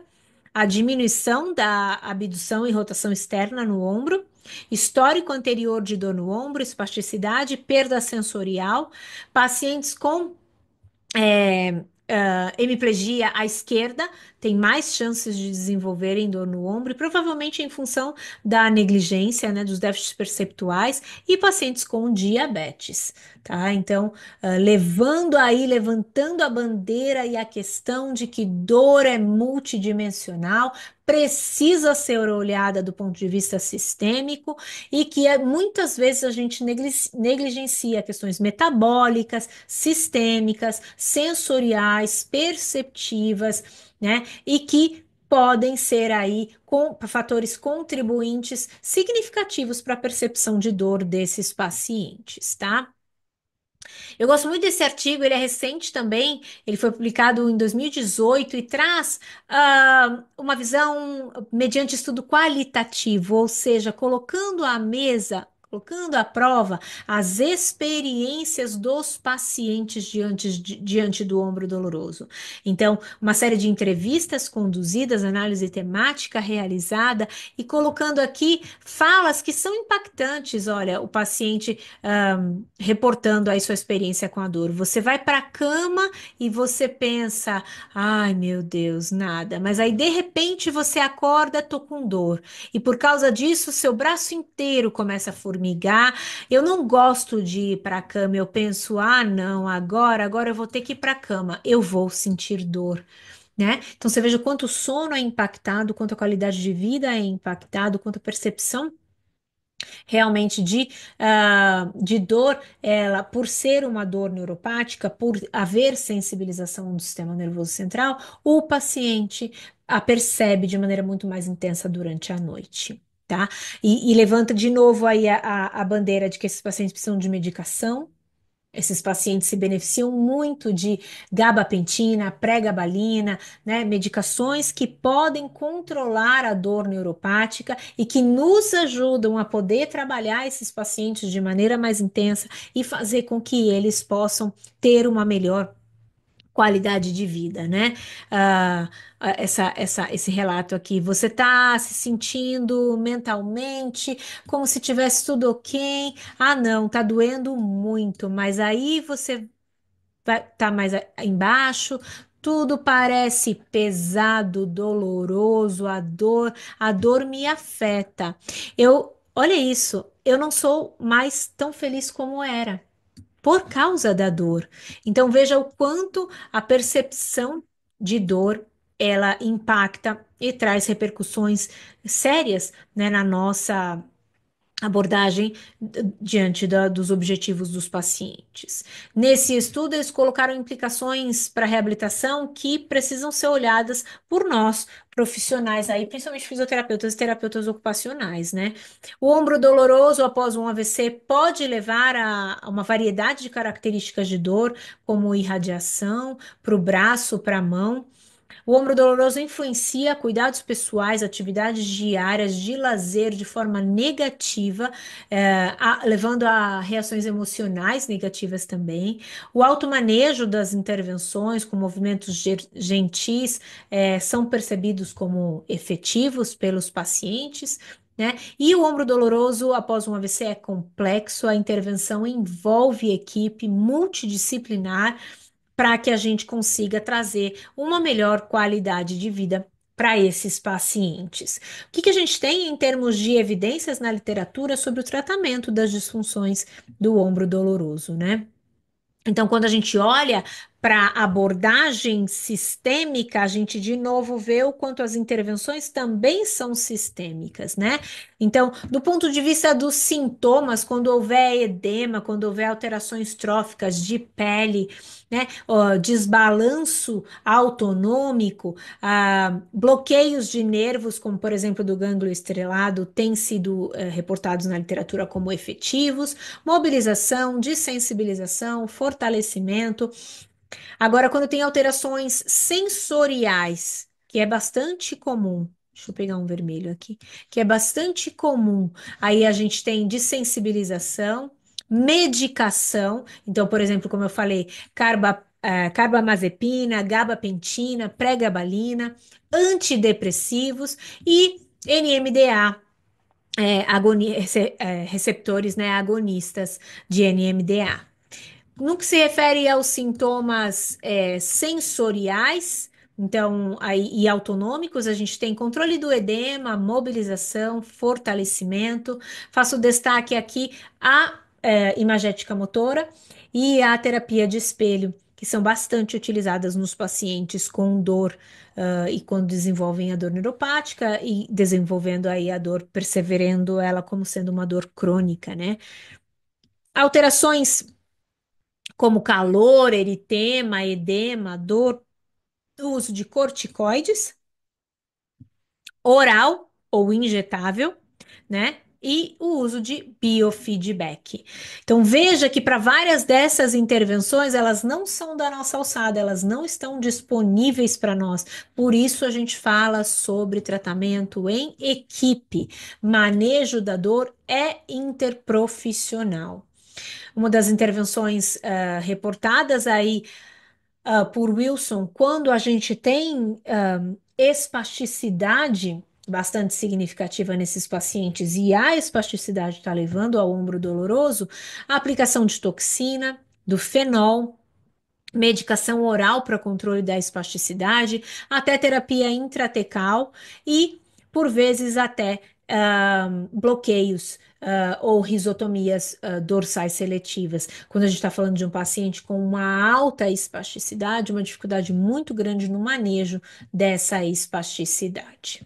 a diminuição da abdução e rotação externa no ombro, histórico anterior de dor no ombro, espasticidade, perda sensorial, pacientes com hemiplegia à esquerda tem mais chances de desenvolverem dor no ombro, e provavelmente em função da negligência, né, dos déficits perceptuais e pacientes com diabetes, tá? Então, levantando a bandeira e a questão de que dor é multidimensional, precisa ser olhada do ponto de vista sistêmico e que muitas vezes a gente negligencia questões metabólicas, sistêmicas, sensoriais, perceptivas, né? E que podem ser aí fatores contribuintes significativos para a percepção de dor desses pacientes, tá? Eu gosto muito desse artigo, ele é recente também, ele foi publicado em 2018 e traz uma visão mediante estudo qualitativo, ou seja, colocando à mesa, colocando à prova as experiências dos pacientes diante do ombro doloroso. Então, uma série de entrevistas conduzidas, análise temática realizada e colocando aqui falas que são impactantes. Olha, o paciente reportando aí sua experiência com a dor. Você vai para a cama e você pensa, ai meu Deus, nada. Mas aí de repente você acorda, tô com dor. E por causa disso, seu braço inteiro começa a formigar. Eu não gosto de ir para a cama. Eu penso, ah, não, agora eu vou ter que ir para a cama. Eu vou sentir dor. Né? Então você veja o quanto o sono é impactado, quanto a qualidade de vida é impactado, quanto a percepção realmente de dor, ela, por ser uma dor neuropática, por haver sensibilização do sistema nervoso central, o paciente a percebe de maneira muito mais intensa durante a noite. Tá? E levanta de novo aí a bandeira de que esses pacientes precisam de medicação. Esses pacientes se beneficiam muito de gabapentina, pregabalina, né, medicações que podem controlar a dor neuropática e que nos ajudam a poder trabalhar esses pacientes de maneira mais intensa e fazer com que eles possam ter uma melhor qualidade de vida, né? Esse relato aqui, você está se sentindo mentalmente como se tivesse tudo ok? Ah, não, tá doendo muito, mas aí você vai tá mais embaixo. Tudo parece pesado, doloroso, a dor me afeta. Olha isso, eu não sou mais tão feliz como era por causa da dor. Então veja o quanto a percepção de dor ela impacta e traz repercussões sérias, né, na nossa abordagem diante dos objetivos dos pacientes. Nesse estudo, eles colocaram implicações para a reabilitação que precisam ser olhadas por nós, profissionais aí, principalmente fisioterapeutas e terapeutas ocupacionais, né? O ombro doloroso após um AVC pode levar a uma variedade de características de dor, como irradiação para o braço, para a mão. O ombro doloroso influencia cuidados pessoais, atividades diárias de lazer de forma negativa, levando a reações emocionais negativas também. O automanejo das intervenções com movimentos gentis, são percebidos como efetivos pelos pacientes. Né? E o ombro doloroso após um AVC é complexo, a intervenção envolve equipe multidisciplinar para que a gente consiga trazer uma melhor qualidade de vida para esses pacientes. O que que a gente tem em termos de evidências na literatura sobre o tratamento das disfunções do ombro doloroso, né? Então, quando a gente olha para a abordagem sistêmica, a gente de novo vê o quanto as intervenções também são sistêmicas, né? Então, do ponto de vista dos sintomas, quando houver edema, quando houver alterações tróficas de pele, né? Desbalanço autonômico, bloqueios de nervos, como por exemplo do gânglio estrelado, têm sido reportados na literatura como efetivos, mobilização, desensibilização, fortalecimento. Agora, quando tem alterações sensoriais, que é bastante comum, deixa eu pegar um vermelho aqui, que é bastante comum, aí a gente tem desensibilização, medicação, então, por exemplo, como eu falei, carbamazepina, gabapentina, pregabalina, antidepressivos e NMDA, receptores, né, agonistas de NMDA. No que se refere aos sintomas sensoriais, então, aí, e autonômicos, a gente tem controle do edema, mobilização, fortalecimento. Faço destaque aqui a imagética motora e a terapia de espelho, que são bastante utilizadas nos pacientes com dor, e quando desenvolvem a dor neuropática e desenvolvendo aí a dor, perseverando ela como sendo uma dor crônica, né? Alterações como calor, eritema, edema, dor, o uso de corticoides, oral ou injetável, né? E o uso de biofeedback. Então, veja que para várias dessas intervenções, elas não são da nossa alçada, elas não estão disponíveis para nós. Por isso, a gente fala sobre tratamento em equipe. Manejo da dor é interprofissional. Uma das intervenções reportadas aí por Wilson, quando a gente tem espasticidade bastante significativa nesses pacientes e a espasticidade está levando ao ombro doloroso, a aplicação de toxina, do fenol, medicação oral para controle da espasticidade, até terapia intratecal e, por vezes, até bloqueios ou risotomias dorsais seletivas. Quando a gente está falando de um paciente com uma alta espasticidade, uma dificuldade muito grande no manejo dessa espasticidade.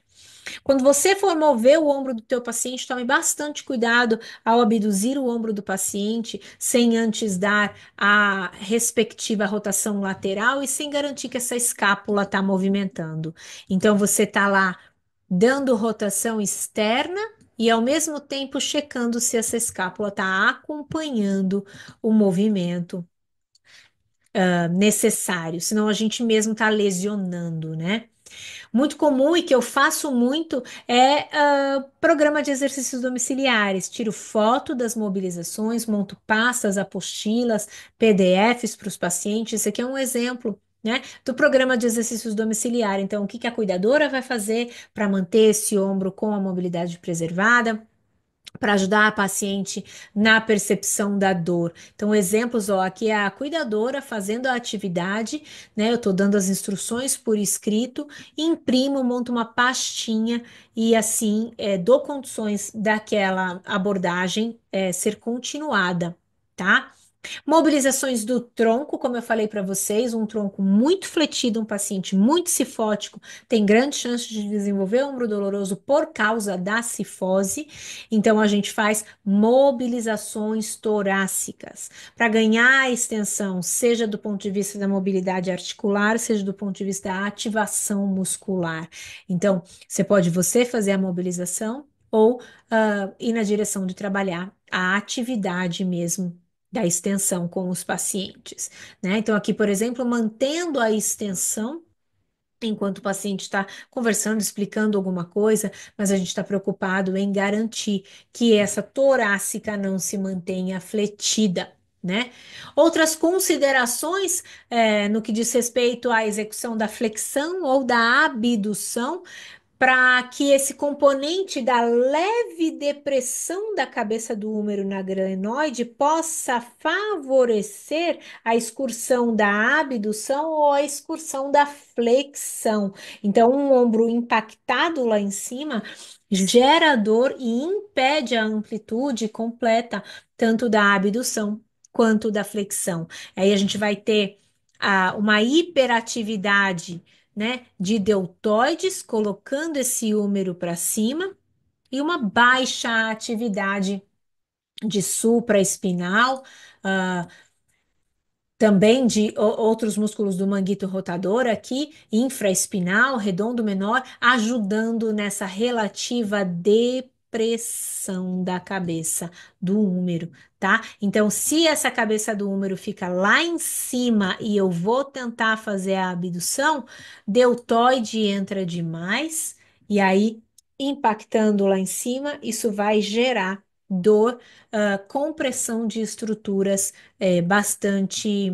Quando você for mover o ombro do teu paciente, tome bastante cuidado ao abduzir o ombro do paciente, sem antes dar a respectiva rotação lateral e sem garantir que essa escápula está movimentando. Então, você está lá dando rotação externa e ao mesmo tempo checando se essa escápula está acompanhando o movimento necessário, senão a gente mesmo está lesionando, né? Muito comum e que eu faço muito é programa de exercícios domiciliares. Tiro foto das mobilizações, monto pastas, apostilas, PDFs para os pacientes. Esse aqui é um exemplo, né, do programa de exercícios domiciliar. Então, o que que a cuidadora vai fazer para manter esse ombro com a mobilidade preservada? Para ajudar a paciente na percepção da dor. Então, exemplos, ó, aqui é a cuidadora fazendo a atividade, né? Eu estou dando as instruções por escrito, imprimo, monto uma pastinha e assim dou condições daquela abordagem ser continuada, tá? Mobilizações do tronco, como eu falei para vocês, um tronco muito fletido, um paciente muito cifótico, tem grande chance de desenvolver ombro doloroso por causa da cifose. Então, a gente faz mobilizações torácicas para ganhar a extensão, seja do ponto de vista da mobilidade articular, seja do ponto de vista da ativação muscular. Então, você fazer a mobilização ou ir na direção de trabalhar a atividade mesmo da extensão com os pacientes, né? Então, aqui, por exemplo, mantendo a extensão enquanto o paciente está conversando, explicando alguma coisa, mas a gente está preocupado em garantir que essa torácica não se mantenha fletida. Né? Outras considerações no que diz respeito à execução da flexão ou da abdução para que esse componente da leve depressão da cabeça do húmero na glenoide possa favorecer a excursão da abdução ou a excursão da flexão. Então, um ombro impactado lá em cima gera dor e impede a amplitude completa tanto da abdução quanto da flexão. Aí a gente vai ter uma hiperatividade, né, de deltoides, colocando esse húmero para cima, e uma baixa atividade de supraespinal, ah, também de outros músculos do manguito rotador aqui, infraespinal, redondo menor, ajudando nessa relativa depressão da cabeça do húmero, tá? Então, se essa cabeça do húmero fica lá em cima e eu vou tentar fazer a abdução, deltoide entra demais e aí impactando lá em cima, isso vai gerar dor, compressão de estruturas bastante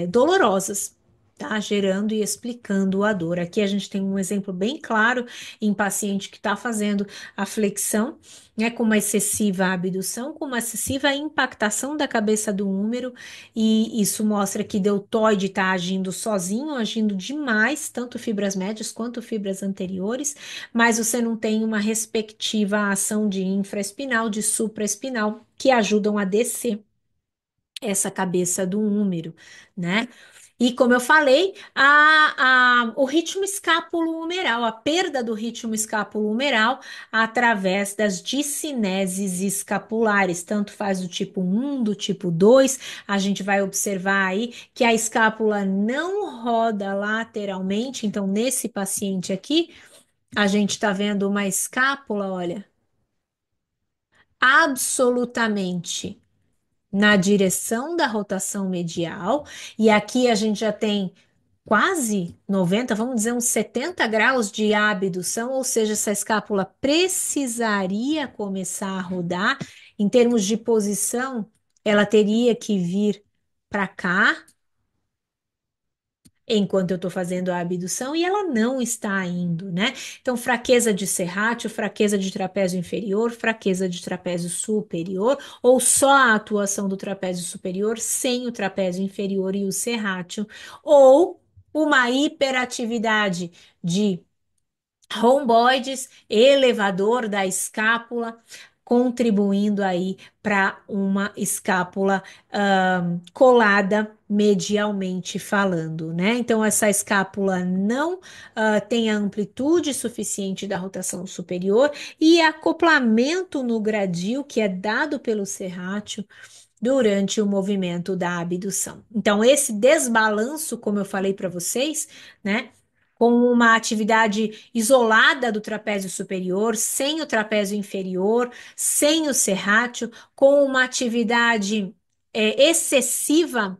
dolorosas, tá? Gerando e explicando a dor. Aqui a gente tem um exemplo bem claro em paciente que está fazendo a flexão, né, com uma excessiva abdução, com uma excessiva impactação da cabeça do húmero, e isso mostra que deltoide está agindo sozinho, agindo demais, tanto fibras médias quanto fibras anteriores, mas você não tem uma respectiva ação de infraespinal, de supraespinal, que ajudam a descer essa cabeça do húmero, né? E como eu falei, o ritmo escápulo-humeral, a perda do ritmo escápulo-humeral através das discineses escapulares, tanto faz do tipo um, do tipo 2, a gente vai observar aí que a escápula não roda lateralmente, então nesse paciente aqui, a gente está vendo uma escápula, olha, absolutamente na direção da rotação medial, e aqui a gente já tem quase 90, vamos dizer uns 70 graus de abdução, ou seja, essa escápula precisaria começar a rodar. Em termos de posição, ela teria que vir para cá enquanto eu estou fazendo a abdução e ela não está indo, né? Então, fraqueza de serrátil, fraqueza de trapézio inferior, fraqueza de trapézio superior, ou só a atuação do trapézio superior sem o trapézio inferior e o serrátil, ou uma hiperatividade de romboides, elevador da escápula, contribuindo aí para uma escápula colada medialmente falando, né? Então, essa escápula não tem a amplitude suficiente da rotação superior e acoplamento no gradil que é dado pelo serrátil durante o movimento da abdução. Então, esse desbalanço, como eu falei para vocês, né? Com uma atividade isolada do trapézio superior, sem o trapézio inferior, sem o serrátil, com uma atividade excessiva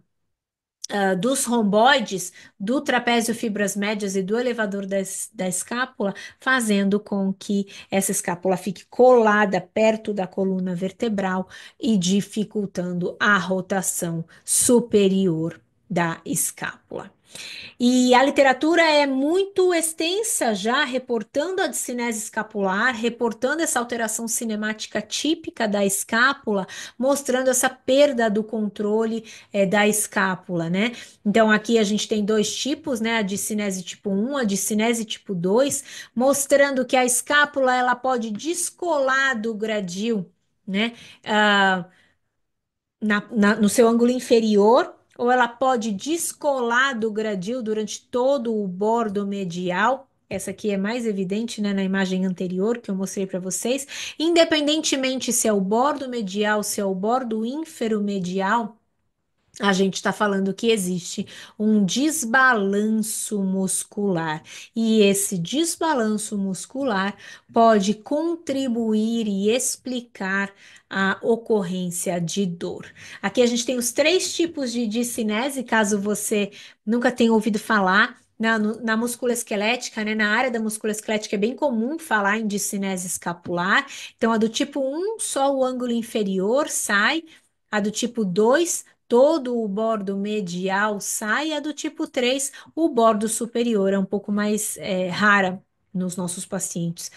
dos romboides, do trapézio fibras médias e do elevador da escápula, fazendo com que essa escápula fique colada perto da coluna vertebral e dificultando a rotação superior da escápula. E a literatura é muito extensa já, reportando a discinese escapular, reportando essa alteração cinemática típica da escápula, mostrando essa perda do controle da escápula, né? Então aqui a gente tem dois tipos, né? A discinese tipo 1, a discinese tipo 2, mostrando que a escápula ela pode descolar do gradil, né? Ah, no seu ângulo inferior, ou ela pode descolar do gradil durante todo o bordo medial. Essa aqui é mais evidente, né, na imagem anterior que eu mostrei para vocês. Independentemente se é o bordo medial, se é o bordo inferomedial, a gente está falando que existe um desbalanço muscular, e esse desbalanço muscular pode contribuir e explicar a ocorrência de dor. Aqui a gente tem os três tipos de discinese, caso você nunca tenha ouvido falar. Na musculoesquelética, né, na área da musculoesquelética é bem comum falar em discinese escapular. Então, a do tipo um só o ângulo inferior sai, a do tipo 2 todo o bordo medial sai, a do tipo 3 o bordo superior é um pouco mais rara nos nossos pacientes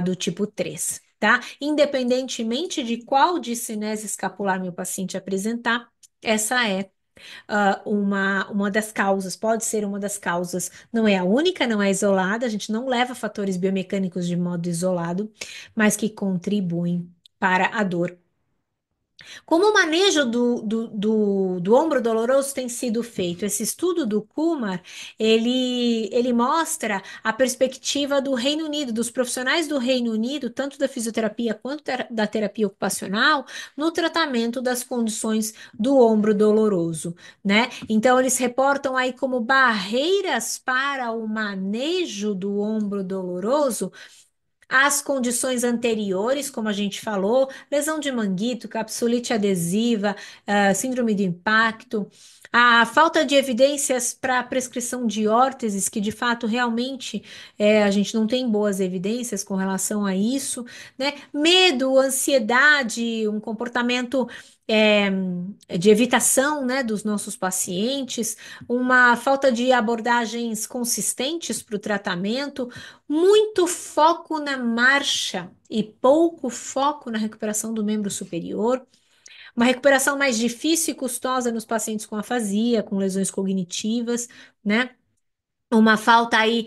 do tipo 3, tá? Independentemente de qual discinese escapular meu paciente apresentar, essa é uma das causas, pode ser uma das causas. Não é a única, não é isolada, a gente não leva fatores biomecânicos de modo isolado, mas que contribuem para a dor. Como o manejo do ombro doloroso tem sido feito? Esse estudo do Kumar, ele mostra a perspectiva do Reino Unido, dos profissionais do Reino Unido, tanto da fisioterapia quanto da terapia ocupacional, no tratamento das condições do ombro doloroso, né? Então, eles reportam aí como barreiras para o manejo do ombro doloroso as condições anteriores, como a gente falou, lesão de manguito, capsulite adesiva, síndrome do impacto, a falta de evidências para a prescrição de órteses, que de fato realmente a gente não tem boas evidências com relação a isso, né? Medo, ansiedade, um comportamento é, de evitação, né, dos nossos pacientes, uma falta de abordagens consistentes para o tratamento, muito foco na marcha e pouco foco na recuperação do membro superior. Uma recuperação mais difícil e custosa nos pacientes com afasia, com lesões cognitivas, né? Uma falta aí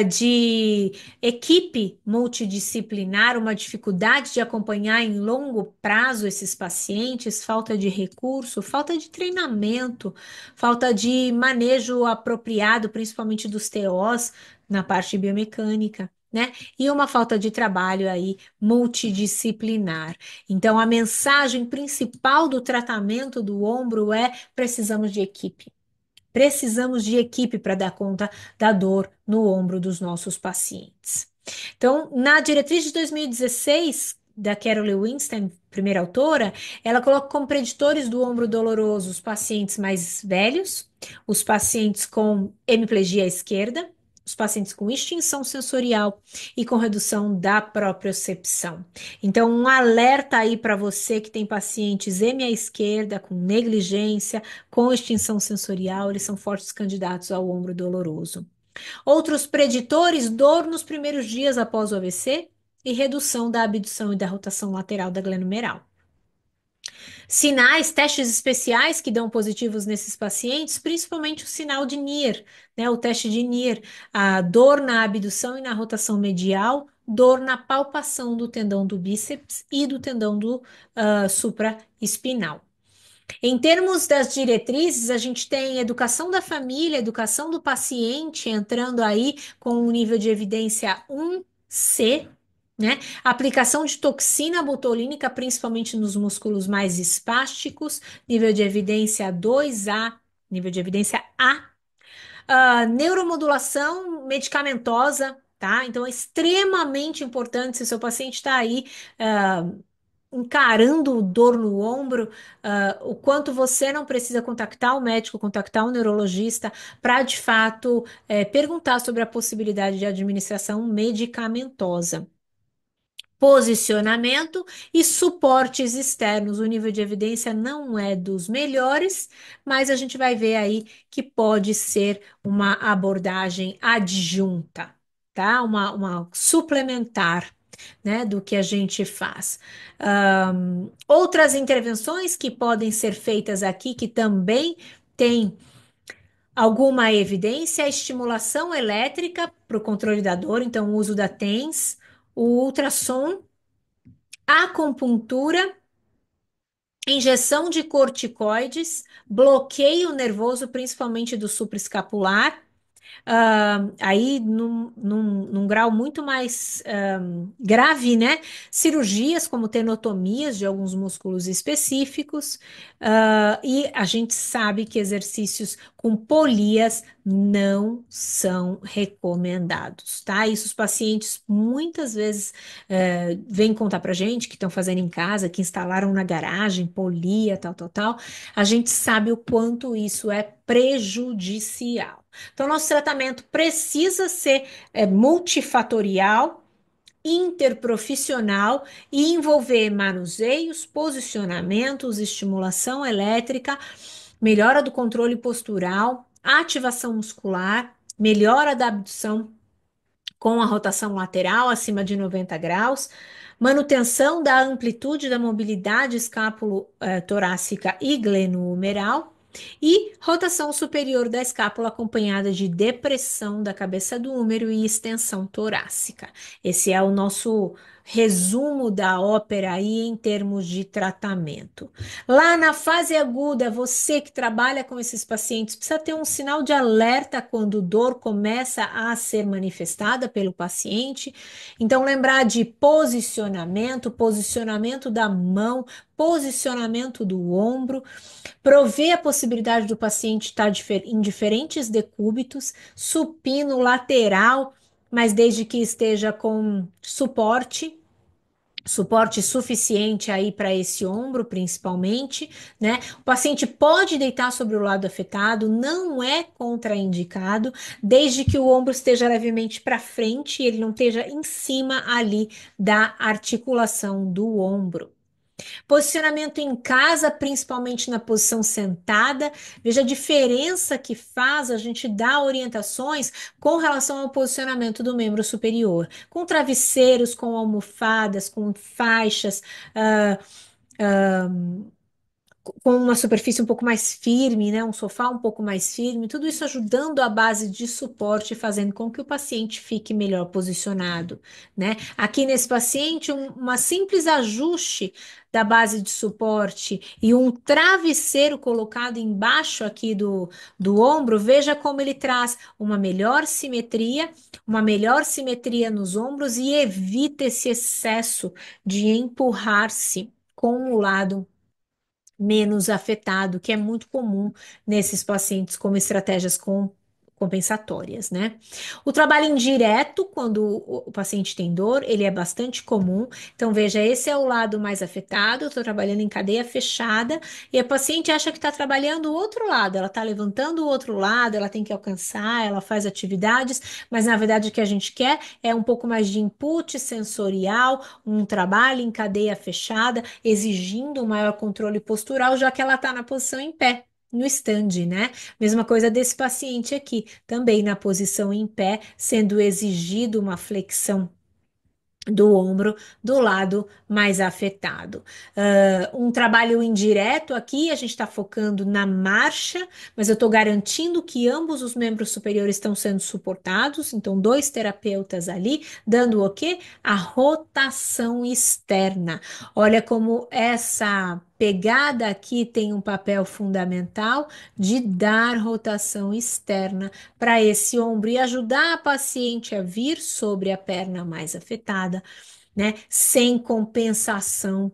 de equipe multidisciplinar, uma dificuldade de acompanhar em longo prazo esses pacientes, falta de recurso, falta de treinamento, falta de manejo apropriado, principalmente dos TOs na parte biomecânica, né? E uma falta de trabalho aí multidisciplinar. Então, a mensagem principal do tratamento do ombro é: precisamos de equipe. Precisamos de equipe para dar conta da dor no ombro dos nossos pacientes. Então, na diretriz de 2016 da Carol Winstein, primeira autora, ela coloca como preditores do ombro doloroso os pacientes mais velhos, os pacientes com hemiplegia à esquerda, os pacientes com extinção sensorial e com redução da propriocepção. Então, um alerta aí para você que tem pacientes hemi à esquerda, com negligência, com extinção sensorial, eles são fortes candidatos ao ombro doloroso. Outros preditores, dor nos primeiros dias após o AVC e redução da abdução e da rotação lateral da glenomeral. Sinais, testes especiais que dão positivos nesses pacientes, principalmente o sinal de NIR, né, o teste de NIR, a dor na abdução e na rotação medial, dor na palpação do tendão do bíceps e do tendão do supraespinal. Em termos das diretrizes, a gente tem educação da família, educação do paciente entrando aí com um nível de evidência 1C, né? Aplicação de toxina botulínica, principalmente nos músculos mais espásticos, nível de evidência 2A, nível de evidência A. Neuromodulação medicamentosa, tá? Então é extremamente importante se o seu paciente está aí. Encarando dor no ombro, o quanto você não precisa contactar o médico, contactar o neurologista para de fato perguntar sobre a possibilidade de administração medicamentosa. Posicionamento e suportes externos. O nível de evidência não é dos melhores, mas a gente vai ver aí que pode ser uma abordagem adjunta, tá? Uma suplementar, né, do que a gente faz. Outras intervenções que podem ser feitas aqui, que também tem alguma evidência, a estimulação elétrica para o controle da dor, então o uso da TENS, o ultrassom, acupuntura, injeção de corticoides, bloqueio nervoso, principalmente do supraescapular, aí num grau muito mais grave, né? Cirurgias como tenotomias de alguns músculos específicos, e a gente sabe que exercícios com polias não são recomendados, tá? Isso os pacientes muitas vezes vêm contar pra gente que estão fazendo em casa, que instalaram na garagem, polia, tal, tal, tal. A gente sabe o quanto isso é prejudicial. Então, nosso tratamento precisa ser multifatorial, interprofissional e envolver manuseios, posicionamentos, estimulação elétrica, melhora do controle postural, ativação muscular, melhora da abdução com a rotação lateral acima de 90 graus, manutenção da amplitude da mobilidade escápulo-torácica e glenohumeral, e rotação superior da escápula acompanhada de depressão da cabeça do úmero e extensão torácica. Esse é o nosso resumo da ópera aí em termos de tratamento. Lá na fase aguda, você que trabalha com esses pacientes precisa ter um sinal de alerta quando dor começa a ser manifestada pelo paciente. Então, lembrar de posicionamento, posicionamento da mão, posicionamento do ombro, prover a possibilidade do paciente estar em diferentes decúbitos, supino, lateral, mas desde que esteja com suporte suficiente aí para esse ombro, principalmente, né? O paciente pode deitar sobre o lado afetado, não é contraindicado, desde que o ombro esteja levemente para frente e ele não esteja em cima ali da articulação do ombro. Posicionamento em casa, principalmente na posição sentada. Veja a diferença que faz a gente dar orientações com relação ao posicionamento do membro superior. Com travesseiros, com almofadas, com faixas, ah, ah, com uma superfície um pouco mais firme, né? Um sofá um pouco mais firme, tudo isso ajudando a base de suporte, fazendo com que o paciente fique melhor posicionado, né? Aqui nesse paciente, uma simples ajuste da base de suporte e um travesseiro colocado embaixo aqui do ombro, veja como ele traz uma melhor simetria nos ombros e evita esse excesso de empurrar-se com o lado menos afetado, que é muito comum nesses pacientes como estratégias compensatórias, né? O trabalho indireto, quando o paciente tem dor, ele é bastante comum. Então, veja, esse é o lado mais afetado. Eu estou trabalhando em cadeia fechada e a paciente acha que está trabalhando o outro lado, ela está levantando o outro lado, ela tem que alcançar, ela faz atividades, mas na verdade o que a gente quer é um pouco mais de input sensorial, um trabalho em cadeia fechada, exigindo um maior controle postural, já que ela está na posição em pé. No stand, né? Mesma coisa desse paciente aqui, também na posição em pé, sendo exigido uma flexão do ombro do lado mais afetado. Um trabalho indireto aqui, a gente está focando na marcha, mas eu estou garantindo que ambos os membros superiores estão sendo suportados, então dois terapeutas ali, dando o quê? A rotação externa. Olha como essa pegada aqui tem um papel fundamental de dar rotação externa para esse ombro e ajudar a paciente a vir sobre a perna mais afetada, né? Sem compensação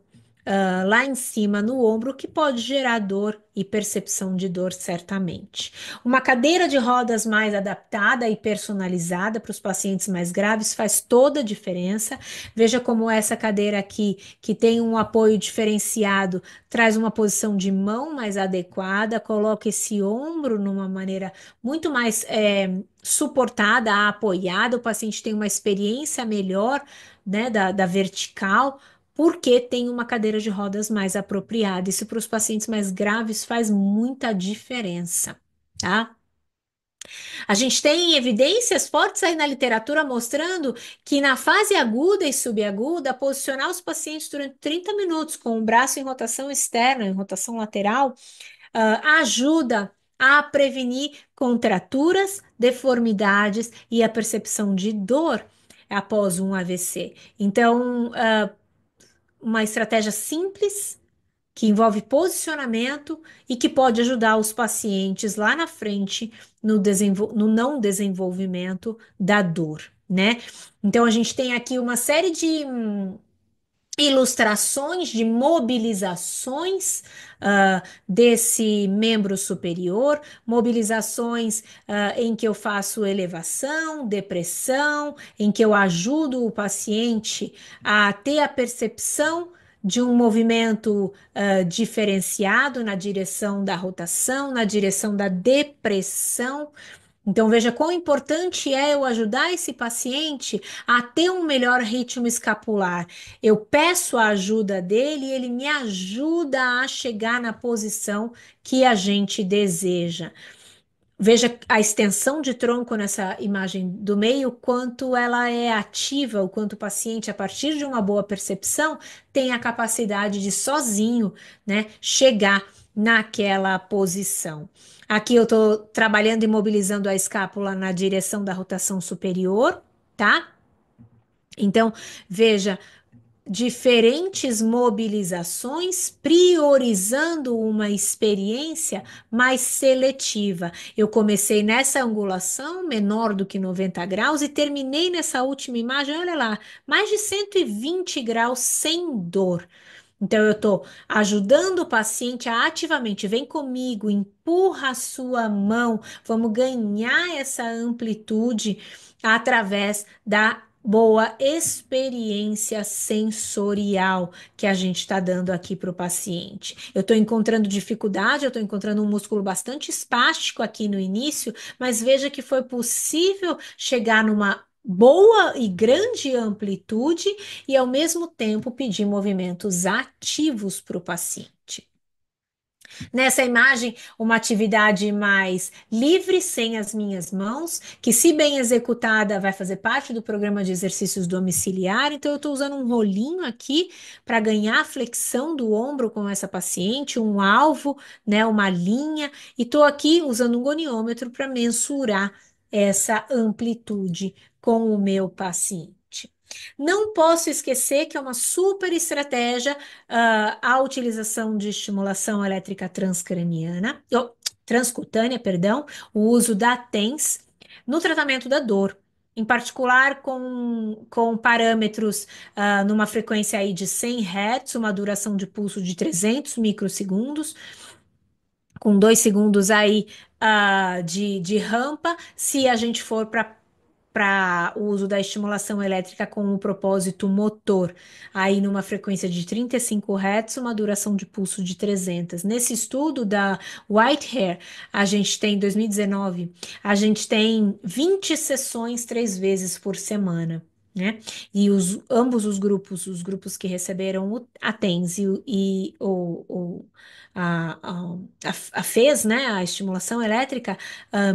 lá em cima no ombro, que pode gerar dor e percepção de dor, certamente. Uma cadeira de rodas mais adaptada e personalizada para os pacientes mais graves faz toda a diferença. Veja como essa cadeira aqui, que tem um apoio diferenciado, traz uma posição de mão mais adequada, coloca esse ombro numa maneira muito mais suportada, apoiada, o paciente tem uma experiência melhor, né, da vertical, porque tem uma cadeira de rodas mais apropriada. Isso para os pacientes mais graves faz muita diferença, tá? A gente tem evidências fortes aí na literatura mostrando que na fase aguda e subaguda, posicionar os pacientes durante 30 minutos com o braço em rotação externa, em rotação lateral, ajuda a prevenir contraturas, deformidades e a percepção de dor após um AVC. Então, uma estratégia simples que envolve posicionamento e que pode ajudar os pacientes lá na frente no não desenvolvimento da dor, né? Então, a gente tem aqui uma série de ilustrações de mobilizações desse membro superior, mobilizações em que eu faço elevação, depressão, em que eu ajudo o paciente a ter a percepção de um movimento diferenciado na direção da rotação, na direção da depressão. Então, veja quão importante é eu ajudar esse paciente a ter um melhor ritmo escapular. Eu peço a ajuda dele e ele me ajuda a chegar na posição que a gente deseja. Veja a extensão de tronco nessa imagem do meio, quanto ela é ativa, o quanto o paciente, a partir de uma boa percepção, tem a capacidade de sozinho, né, chegar naquela posição. Aqui eu estou trabalhando e mobilizando a escápula na direção da rotação superior, tá? Então, veja diferentes mobilizações, priorizando uma experiência mais seletiva. Eu comecei nessa angulação menor do que 90 graus e terminei nessa última imagem, olha lá, mais de 120 graus sem dor. Então, eu estou ajudando o paciente a ativamente, vem comigo, empurra a sua mão, vamos ganhar essa amplitude através da boa experiência sensorial que a gente está dando aqui para o paciente. Eu estou encontrando dificuldade, eu estou encontrando um músculo bastante espástico aqui no início, mas veja que foi possível chegar numa boa e grande amplitude e, ao mesmo tempo, pedir movimentos ativos para o paciente. Nessa imagem, uma atividade mais livre, sem as minhas mãos, que, se bem executada, vai fazer parte do programa de exercícios domiciliar. Então, eu estou usando um rolinho aqui para ganhar flexão do ombro com essa paciente, um alvo, né, uma linha, e estou aqui usando um goniômetro para mensurar essa amplitude com o meu paciente. Não posso esquecer que é uma super estratégia a utilização de estimulação elétrica transcraniana, transcutânea, perdão, o uso da TENS no tratamento da dor, em particular com parâmetros numa frequência aí de 100 Hz, uma duração de pulso de 300 microsegundos, com 2 segundos aí de rampa, se a gente for para o uso da estimulação elétrica com o propósito motor, aí numa frequência de 35 Hz, uma duração de pulso de 300. Nesse estudo da Whitehair, a gente tem, em 2019, a gente tem 20 sessões 3 vezes por semana. Né? E ambos os grupos que receberam a TENS a FES, né, a estimulação elétrica,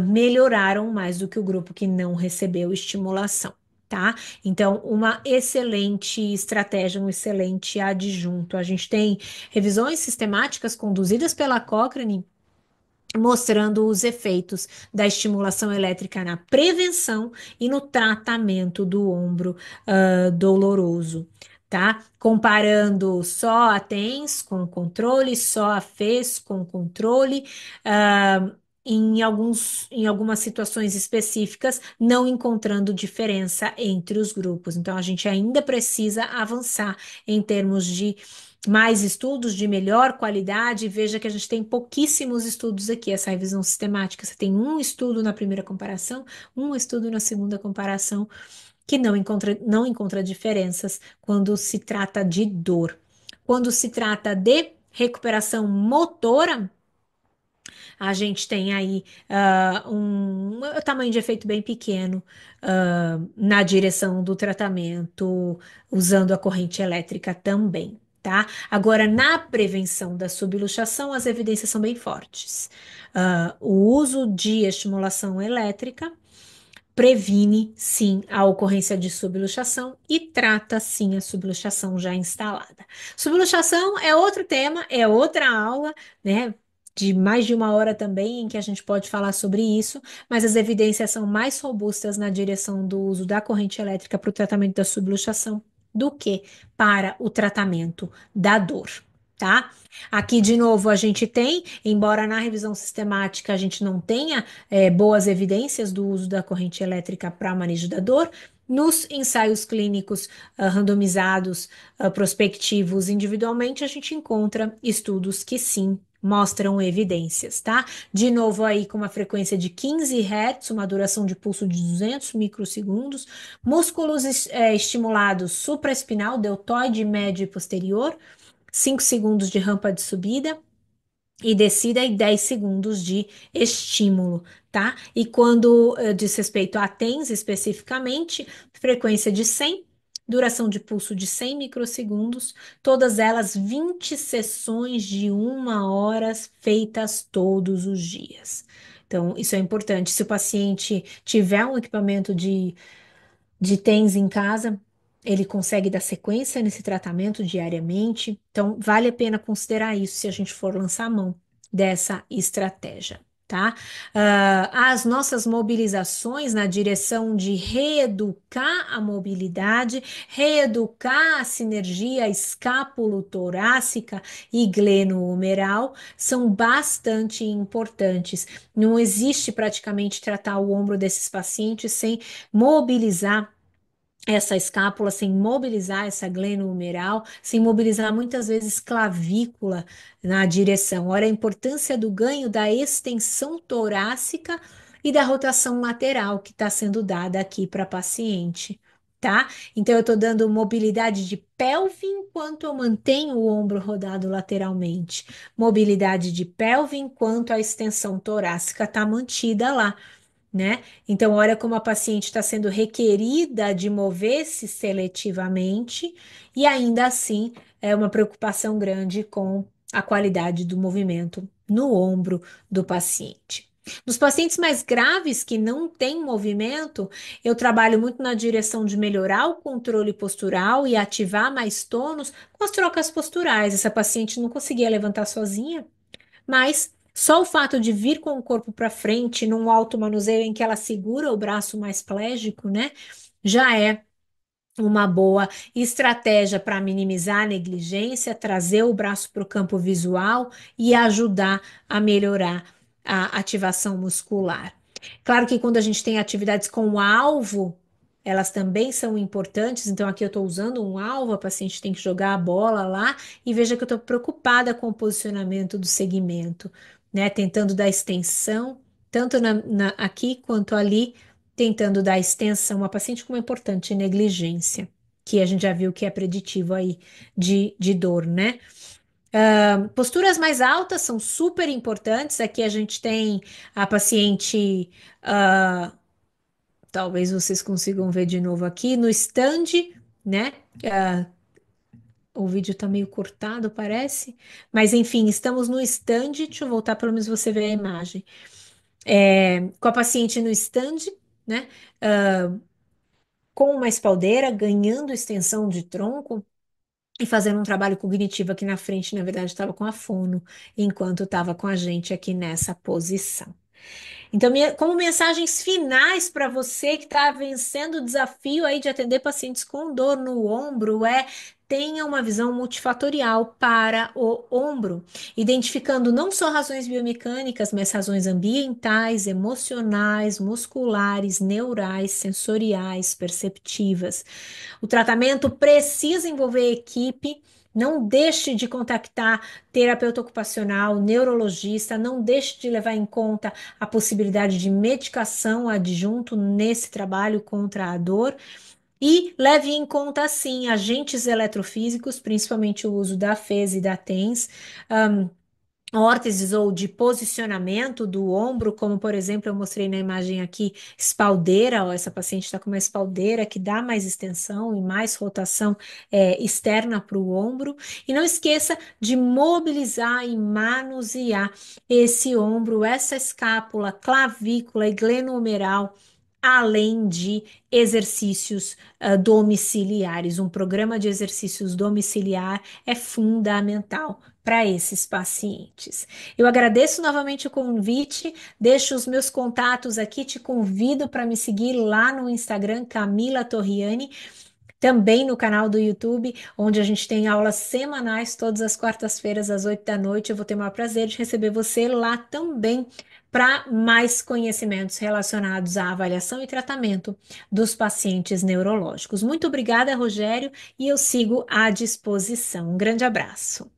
melhoraram mais do que o grupo que não recebeu estimulação, tá? Então, uma excelente estratégia, um excelente adjunto. A gente tem revisões sistemáticas conduzidas pela Cochrane mostrando os efeitos da estimulação elétrica na prevenção e no tratamento do ombro doloroso, tá? Comparando só a TENS com controle, só a FES com controle, em algumas situações específicas, não encontrando diferença entre os grupos. Então, a gente ainda precisa avançar em termos de mais estudos de melhor qualidade. Veja que a gente tem pouquíssimos estudos aqui, essa revisão sistemática. Você tem um estudo na primeira comparação, um estudo na segunda comparação, que não encontra diferenças quando se trata de dor. Quando se trata de recuperação motora, a gente tem aí um tamanho de efeito bem pequeno na direção do tratamento, usando a corrente elétrica também, tá? Agora, na prevenção da subluxação, as evidências são bem fortes. O uso de estimulação elétrica previne, sim, a ocorrência de subluxação e trata, sim, a subluxação já instalada. Subluxação é outro tema, é outra aula, né? De mais de uma hora também, em que a gente pode falar sobre isso, mas as evidências são mais robustas na direção do uso da corrente elétrica para o tratamento da subluxação do que para o tratamento da dor, tá? Aqui, de novo, a gente tem, embora na revisão sistemática a gente não tenha boas evidências do uso da corrente elétrica para manejo da dor, nos ensaios clínicos randomizados, prospectivos individualmente, a gente encontra estudos que sim mostram evidências, tá? De novo aí com uma frequência de 15 Hz, uma duração de pulso de 200 microsegundos, músculos estimulados supraespinal, deltoide médio e posterior, 5 segundos de rampa de subida e descida e 10 segundos de estímulo, tá? E quando diz respeito a TENS especificamente, frequência de 100, duração de pulso de 100 microsegundos, todas elas 20 sessões de 1 hora feitas todos os dias. Então, isso é importante. Se o paciente tiver um equipamento de TENS em casa, ele consegue dar sequência nesse tratamento diariamente. Então, vale a pena considerar isso se a gente for lançar a mão dessa estratégia. Tá? As nossas mobilizações na direção de reeducar a mobilidade, reeducar a sinergia escápulo-torácica e glenohumeral são bastante importantes. Não existe praticamente tratar o ombro desses pacientes sem mobilizar essa escápula, sem mobilizar essa glenohumeral, sem mobilizar muitas vezes clavícula na direção. Ora, a importância do ganho da extensão torácica e da rotação lateral que está sendo dada aqui para a paciente. Tá? Então, eu estou dando mobilidade de pelve enquanto eu mantenho o ombro rodado lateralmente, mobilidade de pelve enquanto a extensão torácica está mantida lá, né? Então, olha como a paciente está sendo requerida de mover-se seletivamente e ainda assim é uma preocupação grande com a qualidade do movimento no ombro do paciente. Nos pacientes mais graves que não têm movimento, eu trabalho muito na direção de melhorar o controle postural e ativar mais tônus com as trocas posturais. Essa paciente não conseguia levantar sozinha, mas só o fato de vir com o corpo para frente, num alto manuseio em que ela segura o braço mais plégico, né, já é uma boa estratégia para minimizar a negligência, trazer o braço para o campo visual e ajudar a melhorar a ativação muscular. Claro que quando a gente tem atividades com alvo, elas também são importantes. Então, aqui eu estou usando um alvo, a paciente tem que jogar a bola lá, e veja que eu estou preocupada com o posicionamento do segmento, né? Tentando dar extensão, tanto aqui quanto ali, tentando dar extensão. Uma paciente com uma importante negligência, que a gente já viu que é preditivo aí de dor, né? Posturas mais altas são super importantes. Aqui a gente tem a paciente. Talvez vocês consigam ver de novo aqui no stand, né? Ah, o vídeo tá meio cortado, parece. Mas enfim, estamos no stand. Deixa eu voltar, pelo menos você ver a imagem. Com a paciente no stand, né? Com uma espaldeira, ganhando extensão de tronco e fazendo um trabalho cognitivo aqui na frente. Na verdade, estava com a fono, enquanto estava com a gente aqui nessa posição. Então, como mensagens finais para você que está vencendo o desafio aí de atender pacientes com dor no ombro tenha uma visão multifatorial para o ombro, identificando não só razões biomecânicas, mas razões ambientais, emocionais, musculares, neurais, sensoriais, perceptivas. O tratamento precisa envolver equipe. Não deixe de contactar terapeuta ocupacional, neurologista, não deixe de levar em conta a possibilidade de medicação adjunto nesse trabalho contra a dor. E leve em conta, sim, agentes eletrofísicos, principalmente o uso da FES e da TENS, órteses ou de posicionamento do ombro, como por exemplo eu mostrei na imagem aqui, espaldeira, ó, essa paciente está com uma espaldeira que dá mais extensão e mais rotação externa para o ombro. E não esqueça de mobilizar e manusear esse ombro, essa escápula, clavícula e glenohumeral, além de exercícios domiciliares. Um programa de exercícios domiciliar é fundamental para esses pacientes. Eu agradeço novamente o convite, deixo os meus contatos aqui, te convido para me seguir lá no Instagram, Camila Torriani, também no canal do YouTube, onde a gente tem aulas semanais, todas as quartas-feiras, às 8 da noite. Eu vou ter o maior prazer de receber você lá também para mais conhecimentos relacionados à avaliação e tratamento dos pacientes neurológicos. Muito obrigada, Rogério, e eu sigo à disposição. Um grande abraço.